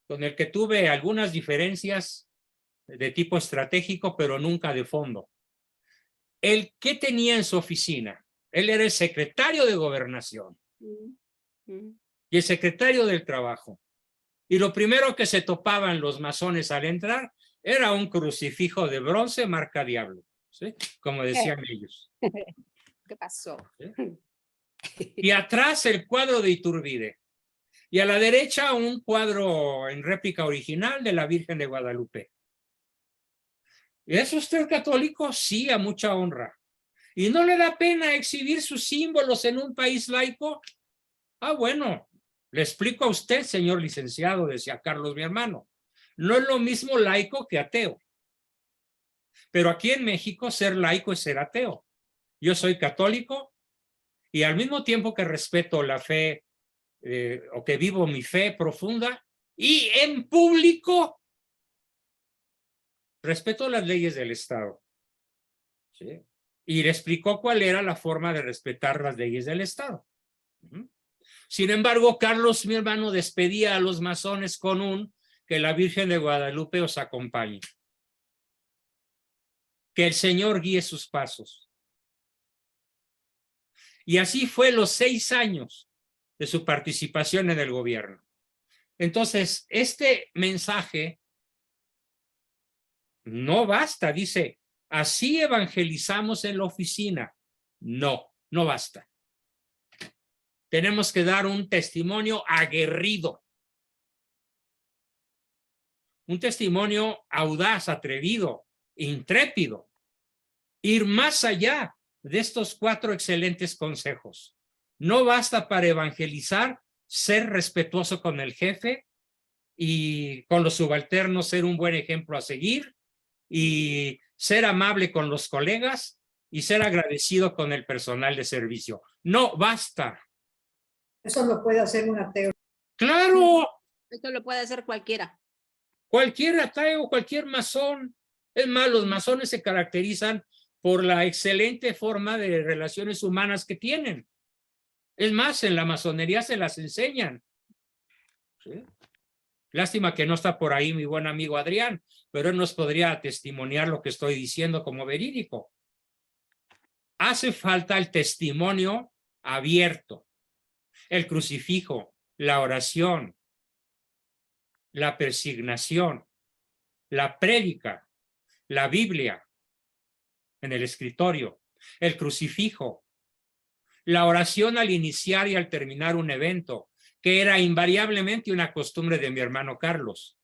con el que tuve algunas diferencias de tipo estratégico, pero nunca de fondo. ¿Él qué tenía en su oficina? Él era el secretario de Gobernación y el secretario del Trabajo. Y lo primero que se topaban los masones al entrar era un crucifijo de bronce marca diablo, ¿sí? Como decían ellos. ¿Qué pasó? ¿Sí? Y atrás el cuadro de Iturbide. Y a la derecha un cuadro en réplica original de la Virgen de Guadalupe. ¿Es usted católico? Sí, a mucha honra. ¿Y no le da pena exhibir sus símbolos en un país laico? Ah, bueno, le explico a usted, señor licenciado, decía Carlos, mi hermano. No es lo mismo laico que ateo. Pero aquí en México ser laico es ser ateo. Yo soy católico y al mismo tiempo que respeto la fe o que vivo mi fe profunda y en público respeto las leyes del Estado. ¿Sí? Y le explicó cuál era la forma de respetar las leyes del Estado. Sin embargo, Carlos, mi hermano, despedía a los masones con que la Virgen de Guadalupe os acompañe. Que el Señor guíe sus pasos. Y así fue los 6 años de su participación en el gobierno. Entonces, este mensaje no basta, dice, Así evangelizamos en la oficina. No, no basta. Tenemos que dar un testimonio aguerrido. Un testimonio audaz, atrevido, intrépido. Ir más allá de estos 4 excelentes consejos. No basta para evangelizar ser respetuoso con el jefe y con los subalternos ser un buen ejemplo a seguir y ser amable con los colegas y ser agradecido con el personal de servicio. No basta. Eso lo puede hacer un ateo. ¡Claro! Esto lo puede hacer cualquiera. Cualquier ateo, cualquier masón. Es más, los masones se caracterizan por la excelente forma de relaciones humanas que tienen. Es más, en la masonería se las enseñan. ¿Sí? Lástima que no está por ahí mi buen amigo Adrián, pero él nos podría testimoniar lo que estoy diciendo como verídico. Hace falta el testimonio abierto, el crucifijo, la oración, la persignación, la prédica, la Biblia en el escritorio, el crucifijo, la oración al iniciar y al terminar un evento, que era invariablemente una costumbre de mi hermano Carlos.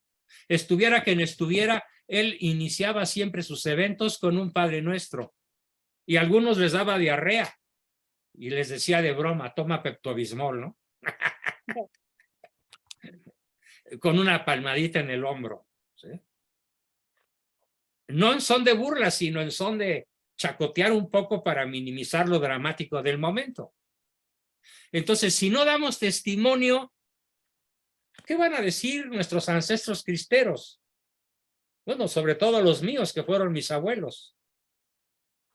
Estuviera quien estuviera, él iniciaba siempre sus eventos con un Padre Nuestro. Y a algunos les daba diarrea. Y les decía de broma, toma Pepto-Bismol, ¿no? Con una palmadita en el hombro. ¿Sí? No en son de burla, sino en son de chacotear un poco para minimizar lo dramático del momento. Entonces, si no damos testimonio, ¿qué van a decir nuestros ancestros cristeros? Bueno, sobre todo los míos, que fueron mis abuelos.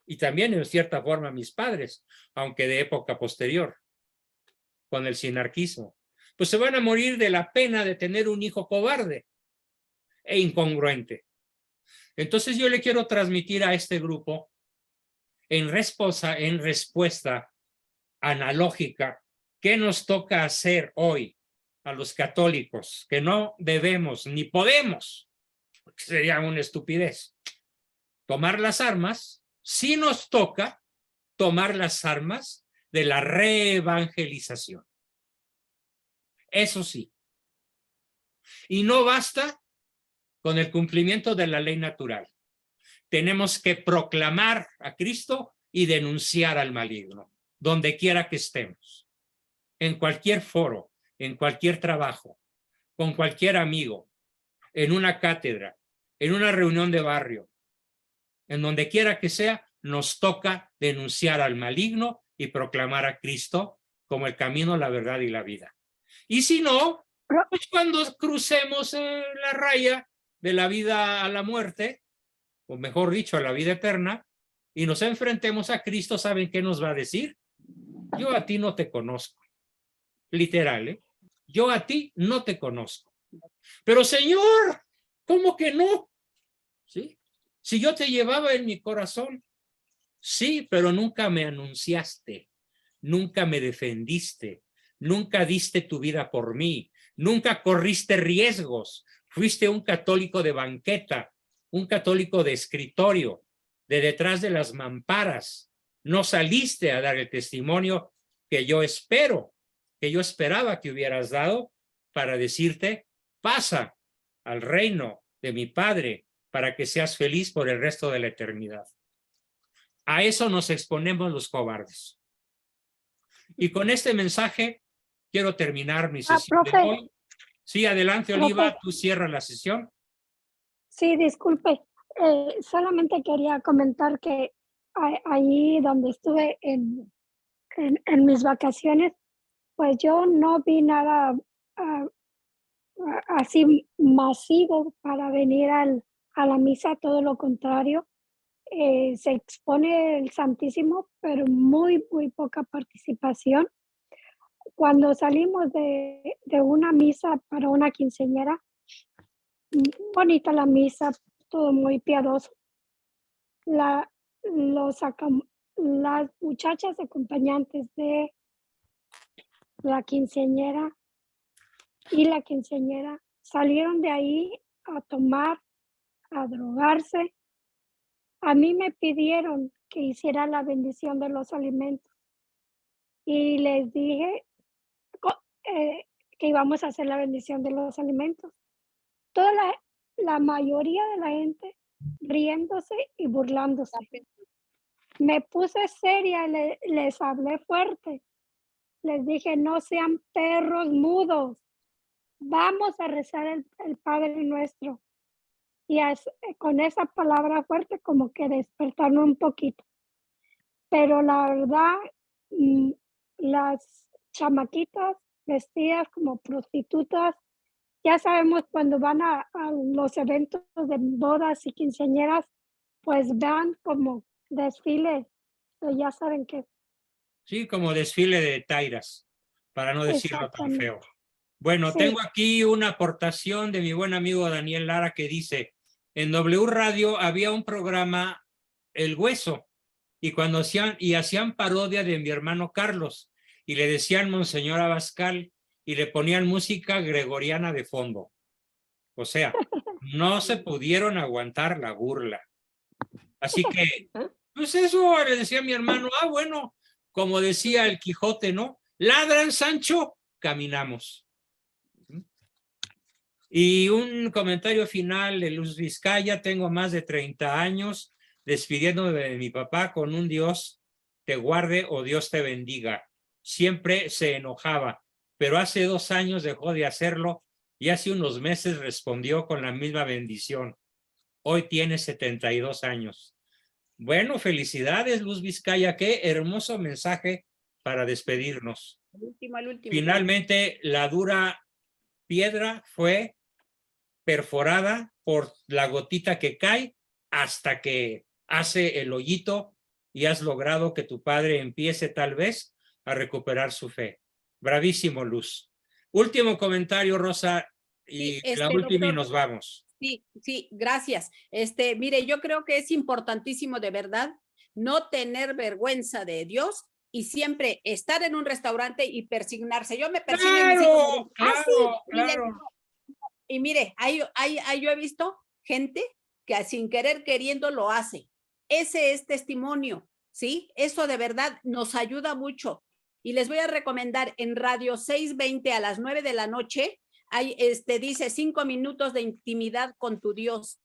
Y también, en cierta forma, mis padres, aunque de época posterior, con el sinarquismo. Pues se van a morir de la pena de tener un hijo cobarde e incongruente. Entonces yo le quiero transmitir a este grupo, en respuesta analógica, ¿qué nos toca hacer hoy a los católicos? Que no debemos ni podemos, porque sería una estupidez, tomar las armas. Sí nos toca tomar las armas de la reevangelización. Eso sí. Y no basta con el cumplimiento de la ley natural. Tenemos que proclamar a Cristo y denunciar al maligno, donde quiera que estemos, en cualquier foro, en cualquier trabajo, con cualquier amigo, en una cátedra, en una reunión de barrio, en donde quiera que sea, nos toca denunciar al maligno y proclamar a Cristo como el camino, la verdad y la vida. Y si no, pues cuando crucemos la raya de la vida a la muerte, o mejor dicho, a la vida eterna, y nos enfrentemos a Cristo, ¿saben qué nos va a decir? Yo a ti no te conozco. Literal, ¿eh? Yo a ti no te conozco. Pero Señor, ¿cómo que no? ¿Sí? Si yo te llevaba en mi corazón, sí, pero nunca me anunciaste, nunca me defendiste, nunca diste tu vida por mí, nunca corriste riesgos, fuiste un católico de banqueta, un católico de escritorio, de detrás de las mamparas, no saliste a dar el testimonio que yo espero, que yo esperaba que hubieras dado para decirte, pasa al reino de mi Padre para que seas feliz por el resto de la eternidad. A eso nos exponemos los cobardes. Y con este mensaje quiero terminar mi sesión de hoy. Sí, adelante, Oliva, tú cierras la sesión. Sí, disculpe. Solamente quería comentar que allí donde estuve en mis vacaciones, pues yo no vi nada así masivo para venir a la misa, todo lo contrario. Se expone el Santísimo, pero muy, muy poca participación. Cuando salimos de una misa para una quinceañera, bonita la misa, todo muy piadoso. Las muchachas acompañantes de la quinceañera y la quinceañera salieron de ahí a tomar, a drogarse, a mí me pidieron que hiciera la bendición de los alimentos y les dije que íbamos a hacer la bendición de los alimentos. Toda la mayoría de la gente riéndose y burlándose. Me puse seria y les hablé fuerte. Les dije, no sean perros mudos. Vamos a rezar el Padre Nuestro. Y con esa palabra fuerte como que despertaron un poquito. Pero la verdad, las chamaquitas vestidas como prostitutas, ya sabemos cuando van a los eventos de bodas y quinceañeras, pues van como desfile, ya saben qué. Sí, como desfile de tairas, para no decirlo tan feo. Bueno, Sí. tengo aquí una aportación de mi buen amigo Daniel Lara que dice, en W Radio había un programa, El Hueso, y cuando hacían parodia de mi hermano Carlos, y le decían Monseñor Abascal, y le ponían música gregoriana de fondo. O sea, no se pudieron aguantar la burla. Así que, pues eso le decía a mi hermano, bueno, como decía el Quijote, ¿no? Ladran, Sancho, caminamos. Y un comentario final de Luz Vizcaya, tengo más de 30 años despidiéndome de mi papá con un Dios te guarde o Dios te bendiga. Siempre se enojaba, pero hace 2 años dejó de hacerlo y hace unos meses respondió con la misma bendición. Hoy tiene 72 años. Bueno, felicidades, Luz Vizcaya, qué hermoso mensaje para despedirnos. El último. Finalmente, la dura piedra fue perforada por la gotita que cae hasta que hace el hoyito y has logrado que tu padre empiece tal vez a recuperar su fe. Bravísimo, Luz. Último comentario, Rosa, y la última y nos vamos. Sí, gracias. Mire, yo creo que es importantísimo de verdad no tener vergüenza de Dios y siempre estar en un restaurante y persignarse. Yo me persigno en mis hijos. Claro. Y mire, yo he visto gente que sin querer queriendo lo hace. Ese es testimonio, ¿sí? Eso de verdad nos ayuda mucho. Y les voy a recomendar en Radio 620 a las 9 de la noche, dice 5 minutos de intimidad con tu Dios.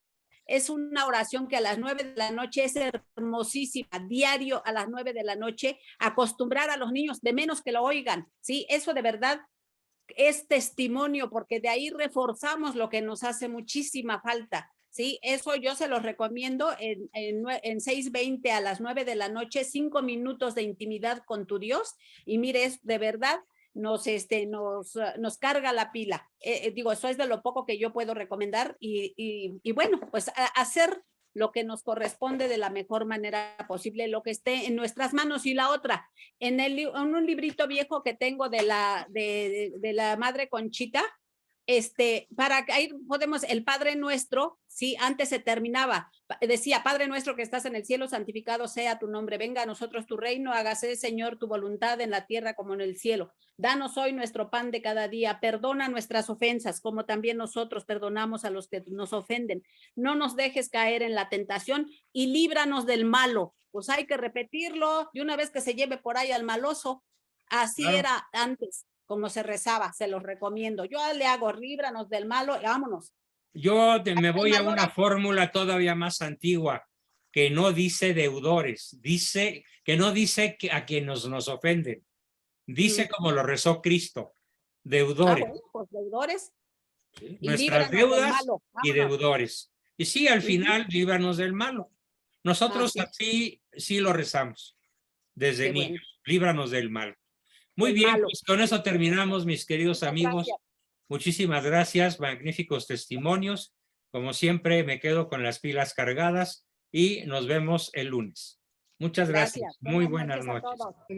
Es una oración que a las 9 de la noche es hermosísima, diario a las 9 de la noche, acostumbrar a los niños de menos que lo oigan, ¿sí? Eso de verdad es testimonio, porque de ahí reforzamos lo que nos hace muchísima falta, ¿sí? Eso yo se los recomiendo en 6:20 a las 9 de la noche, 5 minutos de intimidad con tu Dios, y mire, es de verdad, nos carga la pila. Digo, eso es de lo poco que yo puedo recomendar, y bueno, pues hacer lo que nos corresponde de la mejor manera posible, lo que esté en nuestras manos. Y la otra, en un librito viejo que tengo de la Madre Conchita, para que ahí podemos, el Padre Nuestro, sí, antes se terminaba, decía, Padre Nuestro que estás en el cielo, santificado sea tu nombre, venga a nosotros tu reino, hágase, Señor, tu voluntad en la tierra como en el cielo. Danos hoy nuestro pan de cada día, perdona nuestras ofensas, como también nosotros perdonamos a los que nos ofenden. No nos dejes caer en la tentación y líbranos del malo. Pues hay que repetirlo de una vez que se lleve por ahí al maloso. Así era antes, como se rezaba, se los recomiendo. Yo le hago, líbranos del malo y vámonos. Yo me voy a una fórmula todavía más antigua, que no dice deudores, que no dice a quienes nos ofenden. Dice como lo rezó Cristo, deudores. Bueno, pues deudores. ¿Sí? Nuestras deudas y deudores. Y sí, al final, líbranos del malo. Nosotros así sí lo rezamos, desde niños, líbranos del mal. Muy bien, pues con eso terminamos, mis queridos amigos. Muchísimas gracias, magníficos testimonios. Como siempre, me quedo con las pilas cargadas y nos vemos el lunes. Muchas gracias. Muy buenas noches.